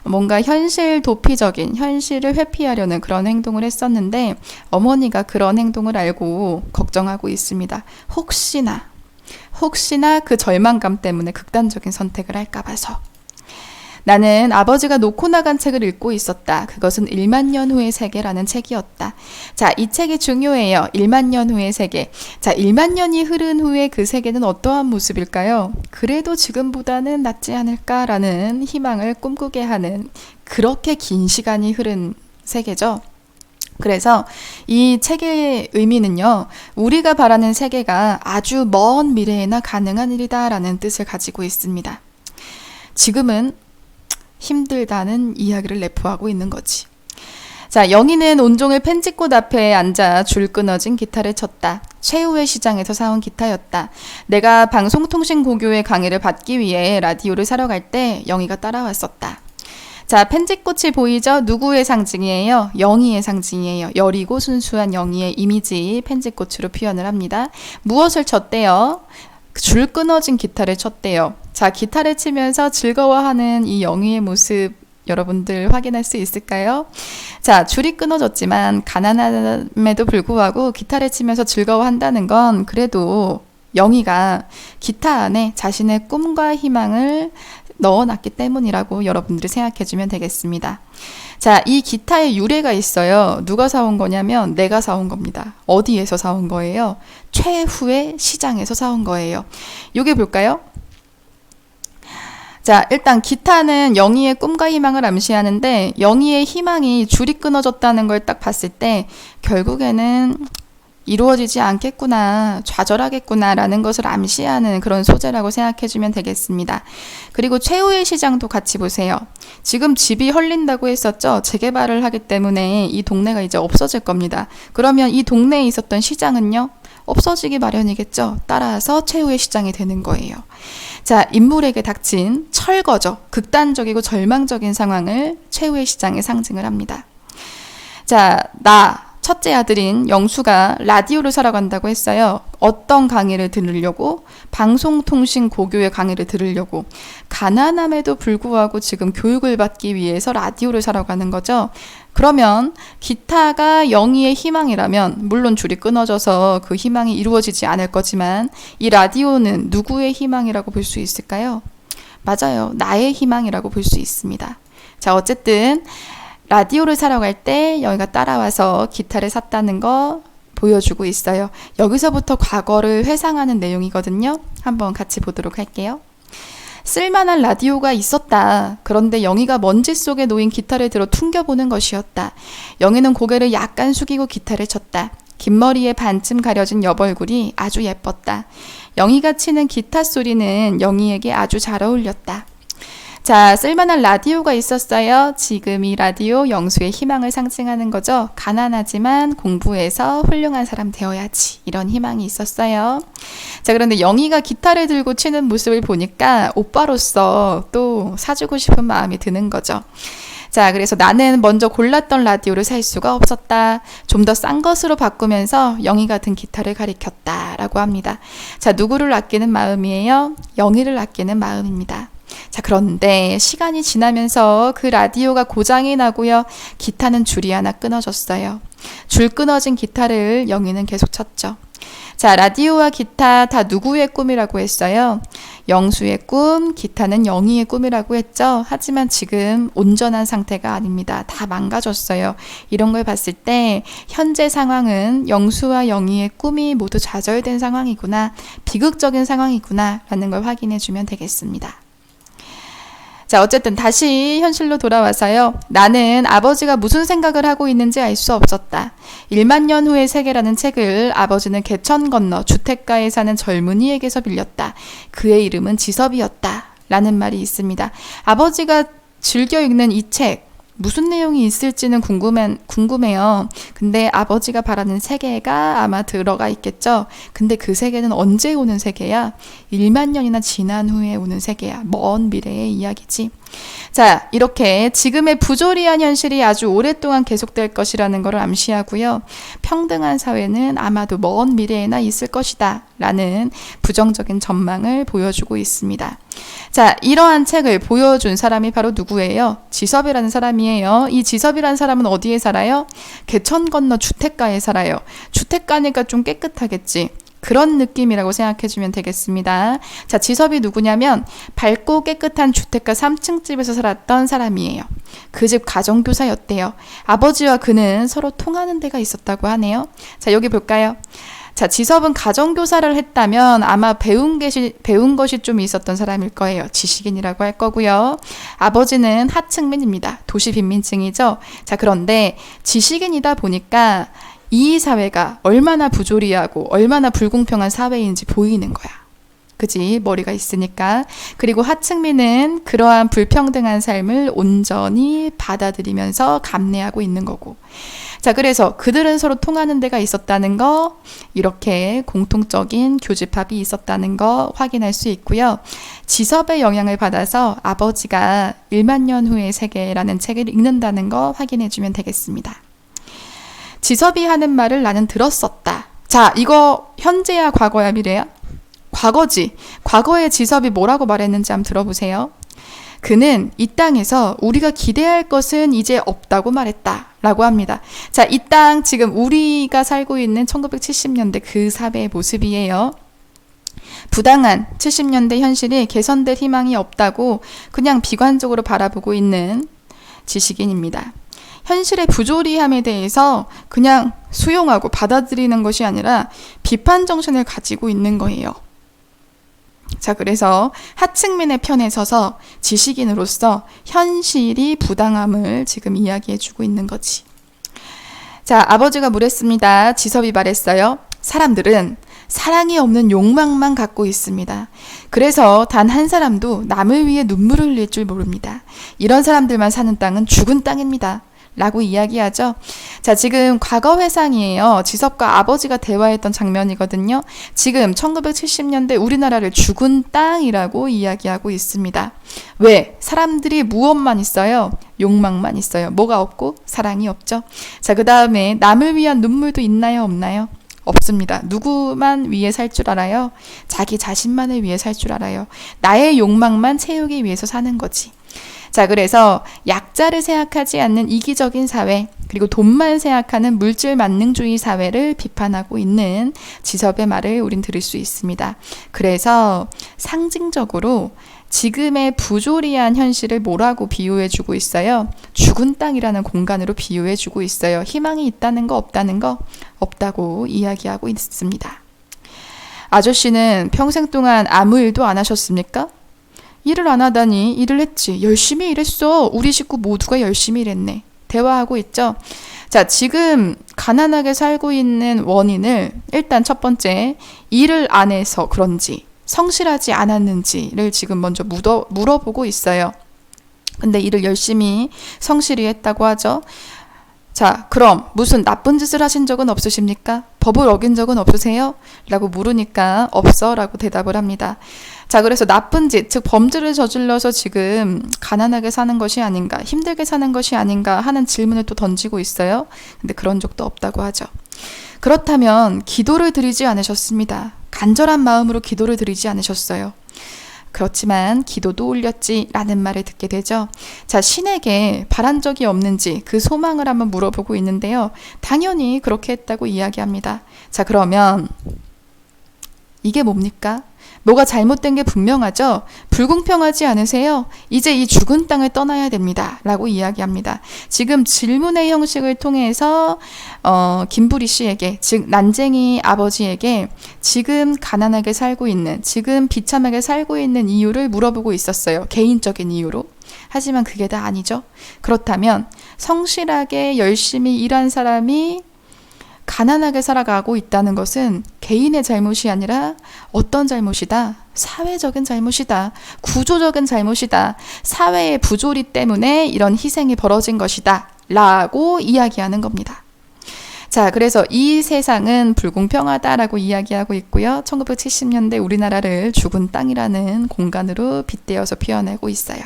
뭔가 현실 도피적인, 현실을 회피하려는 그런 행동을 했었는데 어머니가 그런 행동을 알고 걱정하고 있습니다. 혹시나 그 절망감 때문에 극단적인 선택을 할까 봐서. 나는 아버지가 놓고 나간 책을 읽고 있었다. 그것은 1만 년 후의 세계라는 책이었다. 자, 이 책이 중요해요. 1만 년 후의 세계. 자, 1만 년이 흐른 후에 그 세계는 어떠한 모습일까요? 그래도 지금보다는 낫지 않을까라는 희망을 꿈꾸게 하는 그렇게 긴 시간이 흐른 세계죠. 그래서 이 책의 의미는요, 우리가 바라는 세계가 아주 먼 미래에나 가능한 일이다라는 뜻을 가지고 있습니다. 지금은 힘들다는 이야기를 내포하고 있는 거지. 자, 영희는 온종일 펜지꽃 앞에 앉아 줄 끊어진 기타를 쳤다. 최후의 시장에서 사온 기타였다. 내가 방송통신고교의 강의를 받기 위해 라디오를 사러 갈 때 영희가 따라왔었다. 자, 펜지꽃이 보이죠? 누구의 상징이에요? 영희의 상징이에요. 여리고 순수한 영희의 이미지 펜지꽃으로 표현을 합니다. 무엇을 쳤대요? 줄 끊어진 기타를 쳤대요. 자, 기타를 치면서 즐거워하는 이 영희의 모습 여러분들 확인할 수 있을까요? 자, 줄이 끊어졌지만 가난함에도 불구하고 기타를 치면서 즐거워한다는 건 그래도 영희가 기타 안에 자신의 꿈과 희망을 넣어놨기 때문이라고 여러분들이 생각해주면 되겠습니다. 자, 이 기타의 유래가 있어요. 누가 사온 거냐면 내가 사온 겁니다. 어디에서 사온 거예요? 최후의 시장에서 사온 거예요. 요게 볼까요? 자, 일단 기타는 영희의 꿈과 희망을 암시하는데 영희의 희망이 줄이 끊어졌다는 걸 딱 봤을 때 결국에는 이루어지지 않겠구나, 좌절하겠구나 라는 것을 암시하는 그런 소재라고 생각해주면 되겠습니다. 그리고 최후의 시장도 같이 보세요. 지금 집이 헐린다고 했었죠. 재개발을 하기 때문에 이 동네가 이제 없어질 겁니다. 그러면 이 동네에 있었던 시장은요? 없어지기 마련이겠죠. 따라서 최후의 시장이 되는 거예요. 자, 인물에게 닥친 철거죠. 극단적이고 절망적인 상황을 최후의 시장에 상징을 합니다. 자, 첫째 아들인 영수가 라디오를 사러 간다고 했어요. 어떤 강의를 들으려고? 방송통신고교의 강의를 들으려고. 가난함에도 불구하고 지금 교육을 받기 위해서 라디오를 사러 가는 거죠. 그러면 기타가 영희의 희망이라면 물론 줄이 끊어져서 그 희망이 이루어지지 않을 거지만 이 라디오는 누구의 희망이라고 볼 수 있을까요? 맞아요. 나의 희망이라고 볼 수 있습니다. 자, 어쨌든 라디오를 사러 갈 때 영희가 따라와서 기타를 샀다는 거 보여주고 있어요. 여기서부터 과거를 회상하는 내용이거든요. 한번 같이 보도록 할게요. 쓸만한 라디오가 있었다. 그런데 영희가 먼지 속에 놓인 기타를 들어 퉁겨보는 것이었다. 영희는 고개를 약간 숙이고 기타를 쳤다. 긴 머리에 반쯤 가려진 옆얼굴이 아주 예뻤다. 영희가 치는 기타 소리는 영희에게 아주 잘 어울렸다. 자, 쓸만한 라디오가 있었어요. 지금 이 라디오 영수의 희망을 상징하는 거죠. 가난하지만 공부해서 훌륭한 사람 되어야지. 이런 희망이 있었어요. 자, 그런데 영희가 기타를 들고 치는 모습을 보니까 오빠로서 또 사주고 싶은 마음이 드는 거죠. 자, 그래서 나는 먼저 골랐던 라디오를 살 수가 없었다. 좀 더 싼 것으로 바꾸면서 영희 같은 기타를 가리켰다라고 합니다. 자, 누구를 아끼는 마음이에요? 영희를 아끼는 마음입니다. 자, 그런데 시간이 지나면서 그 라디오가 고장이 나고요. 기타는 줄이 하나 끊어졌어요. 줄 끊어진 기타를 영희는 계속 쳤죠. 자, 라디오와 기타 다 누구의 꿈이라고 했어요? 영수의 꿈, 기타는 영희의 꿈이라고 했죠. 하지만 지금 온전한 상태가 아닙니다. 다 망가졌어요. 이런 걸 봤을 때 현재 상황은 영수와 영희의 꿈이 모두 좌절된 상황이구나, 비극적인 상황이구나 라는 걸 확인해 주면 되겠습니다. 자, 어쨌든 다시 현실로 돌아와서요. 나는 아버지가 무슨 생각을 하고 있는지 알 수 없었다. 1만 년 후의 세계라는 책을 아버지는 개천 건너 주택가에 사는 젊은이에게서 빌렸다. 그의 이름은 지섭이었다. 라는 말이 있습니다. 아버지가 즐겨 읽는 이 책, 무슨 내용이 있을지는 궁금해요. 근데 아버지가 바라는 세계가 아마 들어가 있겠죠. 근데 그 세계는 언제 오는 세계야? 1만 년이나 지난 후에 오는 세계야. 먼 미래의 이야기지. 자, 이렇게 지금의 부조리한 현실이 아주 오랫동안 계속될 것이라는 것을 암시하고요. 평등한 사회는 아마도 먼 미래에나 있을 것이다 라는 부정적인 전망을 보여주고 있습니다. 자, 이러한 책을 보여준 사람이 바로 누구예요? 지섭이라는 사람이에요. 이 지섭이라는 사람은 어디에 살아요? 개천 건너 주택가에 살아요. 주택가니까 좀 깨끗하겠지. 그런 느낌이라고 생각해주면 되겠습니다. 자, 지섭이 누구냐면 밝고 깨끗한 주택가 3층 집에서 살았던 사람이에요. 그 집 가정교사였대요. 아버지와 그는 서로 통하는 데가 있었다고 하네요. 자, 여기 볼까요? 자, 지섭은 가정교사를 했다면 아마 배운 것이 좀 있었던 사람일 거예요. 지식인이라고 할 거고요. 아버지는 하층민입니다. 도시 빈민층이죠. 자, 그런데 지식인이다 보니까 이 사회가 얼마나 부조리하고 얼마나 불공평한 사회인지 보이는 거야. 그지? 머리가 있으니까. 그리고 하층민은 그러한 불평등한 삶을 온전히 받아들이면서 감내하고 있는 거고. 자, 그래서 그들은 서로 통하는 데가 있었다는 거, 이렇게 공통적인 교집합이 있었다는 거 확인할 수 있고요. 지섭의 영향을 받아서 아버지가 1만 년 후의 세계라는 책을 읽는다는 거 확인해 주면 되겠습니다. 지섭이 하는 말을 나는 들었었다. 자, 이거 현재야 과거야 미래야? 과거지. 과거에 지섭이 뭐라고 말했는지 한번 들어보세요. 그는 이 땅에서 우리가 기대할 것은 이제 없다고 말했다 라고 합니다. 자, 이 땅 지금 우리가 살고 있는 1970년대 그 사회의 모습이에요. 부당한 70년대 현실이 개선될 희망이 없다고 그냥 비관적으로 바라보고 있는 지식인입니다. 현실의 부조리함에 대해서 그냥 수용하고 받아들이는 것이 아니라 비판 정신을 가지고 있는 거예요. 자, 그래서 하층민의 편에 서서 지식인으로서 현실이 부당함을 지금 이야기해주고 있는 거지. 자, 아버지가 물었습니다. 지섭이 말했어요. 사람들은 사랑이 없는 욕망만 갖고 있습니다. 그래서 단 한 사람도 남을 위해 눈물을 흘릴 줄 모릅니다. 이런 사람들만 사는 땅은 죽은 땅입니다. 라고 이야기하죠. 자, 지금 과거 회상이에요. 지섭과 아버지가 대화했던 장면이거든요. 지금 1970년대 우리나라를 죽은 땅이라고 이야기하고 있습니다. 왜? 사람들이 무엇만 있어요? 욕망만 있어요. 뭐가 없고? 사랑이 없죠. 자, 그 다음에 남을 위한 눈물도 있나요? 없나요? 없습니다. 누구만 위해 살 줄 알아요? 자기 자신만을 위해 살 줄 알아요. 나의 욕망만 채우기 위해서 사는 거지. 자, 그래서 약자를 생각하지 않는 이기적인 사회, 그리고 돈만 생각하는 물질 만능주의 사회를 비판하고 있는 지섭의 말을 우린 들을 수 있습니다. 그래서 상징적으로 지금의 부조리한 현실을 뭐라고 비유해주고 있어요? 죽은 땅이라는 공간으로 비유해주고 있어요. 희망이 있다는 거 없다는 거? 없다고 이야기하고 있습니다. 아저씨는 평생 동안 아무 일도 안 하셨습니까? 일을 안 하다니 일을 했지. 열심히 일했어. 우리 식구 모두가 열심히 일했네. 대화하고 있죠. 자, 지금 가난하게 살고 있는 원인을 일단 첫 번째, 일을 안 해서 그런지 성실하지 않았는지를 지금 먼저 물어보고 있어요. 근데 일을 열심히 성실히 했다고 하죠. 자, 그럼 무슨 나쁜 짓을 하신 적은 없으십니까? 법을 어긴 적은 없으세요? 라고 물으니까 없어 라고 대답을 합니다. 자, 그래서 나쁜 짓, 즉 범죄를 저질러서 지금 가난하게 사는 것이 아닌가, 힘들게 사는 것이 아닌가 하는 질문을 또 던지고 있어요. 근데 그런 적도 없다고 하죠. 그렇다면 기도를 드리지 않으셨습니다. 간절한 마음으로 기도를 드리지 않으셨어요. 그렇지만 기도도 올렸지라는 말을 듣게 되죠. 자, 신에게 바란 적이 없는지 그 소망을 한번 물어보고 있는데요. 당연히 그렇게 했다고 이야기합니다. 자, 그러면 이게 뭡니까? 뭐가 잘못된 게 분명하죠? 불공평하지 않으세요? 이제 이 죽은 땅을 떠나야 됩니다. 라고 이야기합니다. 지금 질문의 형식을 통해서 김부리 씨에게, 즉 난쟁이 아버지에게 지금 가난하게 살고 있는, 지금 비참하게 살고 있는 이유를 물어보고 있었어요. 개인적인 이유로. 하지만 그게 다 아니죠. 그렇다면 성실하게 열심히 일한 사람이 가난하게 살아가고 있다는 것은 개인의 잘못이 아니라 어떤 잘못이다? 사회적인 잘못이다. 구조적인 잘못이다. 사회의 부조리 때문에 이런 희생이 벌어진 것이다. 라고 이야기하는 겁니다. 자, 그래서 이 세상은 불공평하다라고 이야기하고 있고요. 1970년대 우리나라를 죽은 땅이라는 공간으로 빗대어서 표현하고 있어요.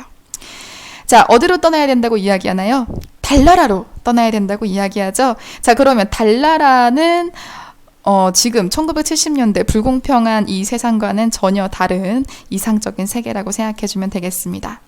자, 어디로 떠나야 된다고 이야기하나요? 달나라로 떠나야 된다고 이야기하죠. 자, 그러면 달나라는 지금 1970년대 불공평한 이 세상과는 전혀 다른 이상적인 세계라고 생각해주면 되겠습니다.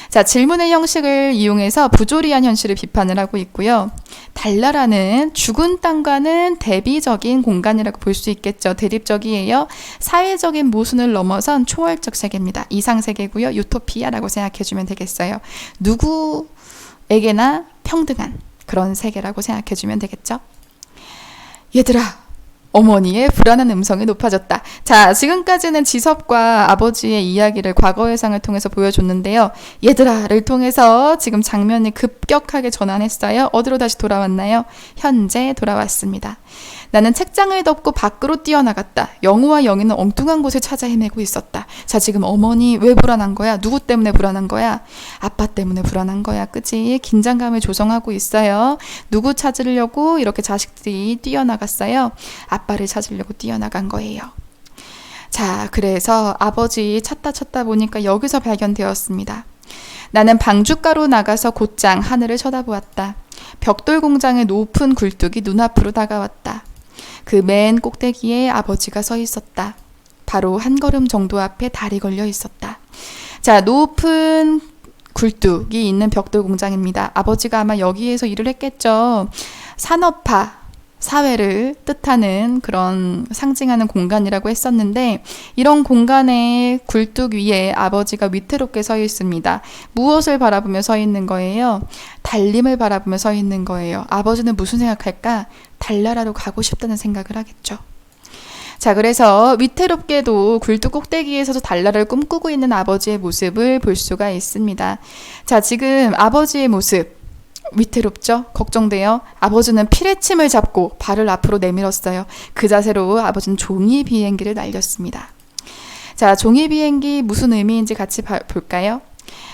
자, 질문의 형식을 이용해서 부조리한 현실을 비판을 하고 있고요. 달나라는 죽은 땅과는 대비적인 공간이라고 볼 수 있겠죠. 대립적이에요. 사회적인 모순을 넘어선 초월적 세계입니다. 이상세계고요. 유토피아라고 생각해주면 되겠어요. 누구에게나 평등한 그런 세계라고 생각해주면 되겠죠. 얘들아, 어머니의 불안한 음성이 높아졌다. 자, 지금까지는 지섭과 아버지의 이야기를 과거 회상을 통해서 보여줬는데요. 얘들아를 통해서 지금 장면이 급격하게 전환했어요. 어디로 다시 돌아왔나요? 현재 돌아왔습니다. 나는 책장을 덮고 밖으로 뛰어나갔다. 영우와 영희는 엉뚱한 곳을 찾아 헤매고 있었다. 자, 지금 어머니 왜 불안한 거야? 누구 때문에 불안한 거야? 아빠 때문에 불안한 거야. 그치? 긴장감을 조성하고 있어요. 누구 찾으려고 이렇게 자식들이 뛰어나갔어요? 아빠를 찾으려고 뛰어나간 거예요. 자, 그래서 아버지 찾다 보니까 여기서 발견되었습니다. 나는 방춧가루 나가서 곧장 하늘을 쳐다보았다. 벽돌 공장의 높은 굴뚝이 눈앞으로 다가왔다. 그 맨 꼭대기에 아버지가 서 있었다. 바로 한 걸음 정도 앞에 다리 걸려 있었다. 자, 높은 굴뚝이 있는 벽돌 공장입니다. 아버지가 아마 여기에서 일을 했겠죠. 산업화 사회를 뜻하는 그런 상징하는 공간이라고 했었는데, 이런 공간의 굴뚝 위에 아버지가 위태롭게 서 있습니다. 무엇을 바라보며 서 있는 거예요? 달림을 바라보며 서 있는 거예요. 아버지는 무슨 생각할까? 달나라로 가고 싶다는 생각을 하겠죠. 자, 그래서 위태롭게도 굴뚝 꼭대기에서도 달나라를 꿈꾸고 있는 아버지의 모습을 볼 수가 있습니다. 자, 지금 아버지의 모습 위태롭죠? 걱정돼요? 아버지는 피레침을 잡고 발을 앞으로 내밀었어요. 그 자세로 아버지는 종이 비행기를 날렸습니다. 자, 종이 비행기 무슨 의미인지 같이 볼까요?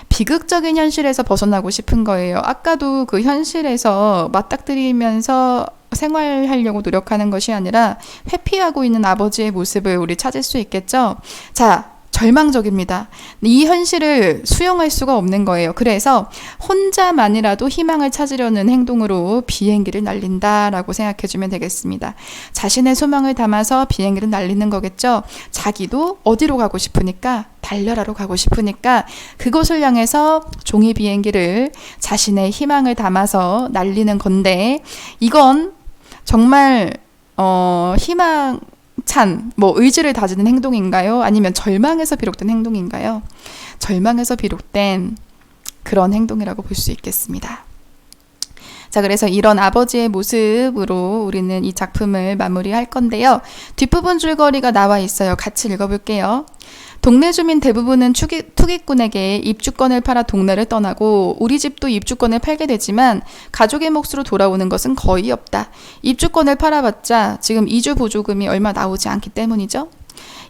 비극적인 현실에서 벗어나고 싶은 거예요. 아까도 그 현실에서 맞닥뜨리면서 생활하려고 노력하는 것이 아니라 회피하고 있는 아버지의 모습을 우리 찾을 수 있겠죠? 자, 절망적입니다. 이 현실을 수용할 수가 없는 거예요. 그래서 혼자만이라도 희망을 찾으려는 행동으로 비행기를 날린다라고 생각해주면 되겠습니다. 자신의 소망을 담아서 비행기를 날리는 거겠죠. 자기도 어디로 가고 싶으니까, 달나라로 가고 싶으니까 그곳을 향해서 종이 비행기를 자신의 희망을 담아서 날리는 건데, 이건 정말 의지를 다지는 행동인가요? 아니면 절망에서 비롯된 행동인가요? 절망에서 비롯된 그런 행동이라고 볼 수 있겠습니다. 자, 그래서 이런 아버지의 모습으로 우리는 이 작품을 마무리할 건데요. 뒷부분 줄거리가 나와 있어요. 같이 읽어볼게요. 동네 주민 대부분은 투기꾼에게 입주권을 팔아 동네를 떠나고 우리 집도 입주권을 팔게 되지만 가족의 몫으로 돌아오는 것은 거의 없다. 입주권을 팔아봤자 지금 이주 보조금이 얼마 나오지 않기 때문이죠.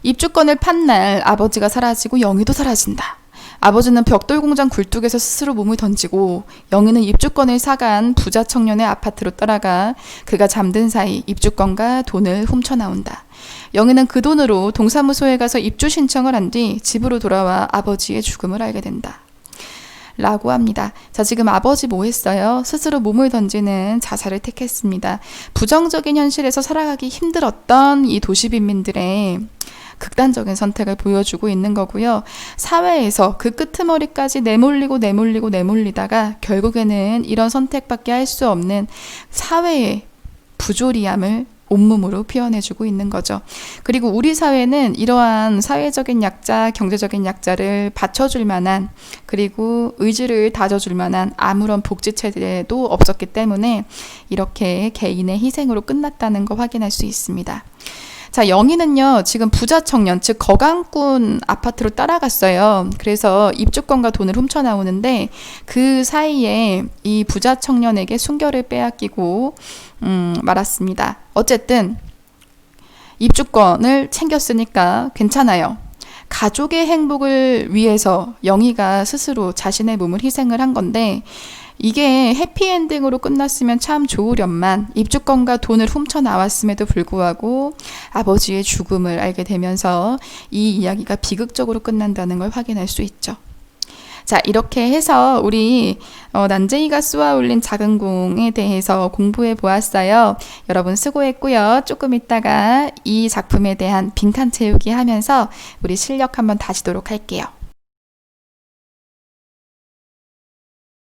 입주권을 판 날 아버지가 사라지고 영희도 사라진다. 아버지는 벽돌 공장 굴뚝에서 스스로 몸을 던지고 영희는 입주권을 사간 부자 청년의 아파트로 따라가 그가 잠든 사이 입주권과 돈을 훔쳐나온다. 영희는 그 돈으로 동사무소에 가서 입주 신청을 한 뒤 집으로 돌아와 아버지의 죽음을 알게 된다. 라고 합니다. 자, 지금 아버지 뭐 했어요? 스스로 몸을 던지는 자살을 택했습니다. 부정적인 현실에서 살아가기 힘들었던 이 도시 빈민들의 극단적인 선택을 보여주고 있는 거고요. 사회에서 그 끄트머리까지 내몰리다가 결국에는 이런 선택밖에 할 수 없는 사회의 부조리함을 온몸으로 표현해주고 있는 거죠. 그리고 우리 사회는 이러한 사회적인 약자, 경제적인 약자를 받쳐줄 만한, 그리고 의지를 다져줄 만한 아무런 복지체제도 없었기 때문에 이렇게 개인의 희생으로 끝났다는 거 확인할 수 있습니다. 자, 영희는요, 지금 부자 청년, 즉 거강꾼 아파트로 따라갔어요. 그래서 입주권과 돈을 훔쳐 나오는데 그 사이에 이 부자 청년에게 순결을 빼앗기고 말았습니다. 어쨌든 입주권을 챙겼으니까 괜찮아요. 가족의 행복을 위해서 영희가 스스로 자신의 몸을 희생을 한 건데 이게 해피엔딩으로 끝났으면 참 좋으련만 입주권과 돈을 훔쳐 나왔음에도 불구하고 아버지의 죽음을 알게 되면서 이 이야기가 비극적으로 끝난다는 걸 확인할 수 있죠. 자, 이렇게 해서 우리 난쟁이가 쏘아 올린 작은 공에 대해서 공부해 보았어요. 여러분 수고했고요. 조금 있다가 이 작품에 대한 빈칸 채우기 하면서 우리 실력 한번 다지도록 할게요.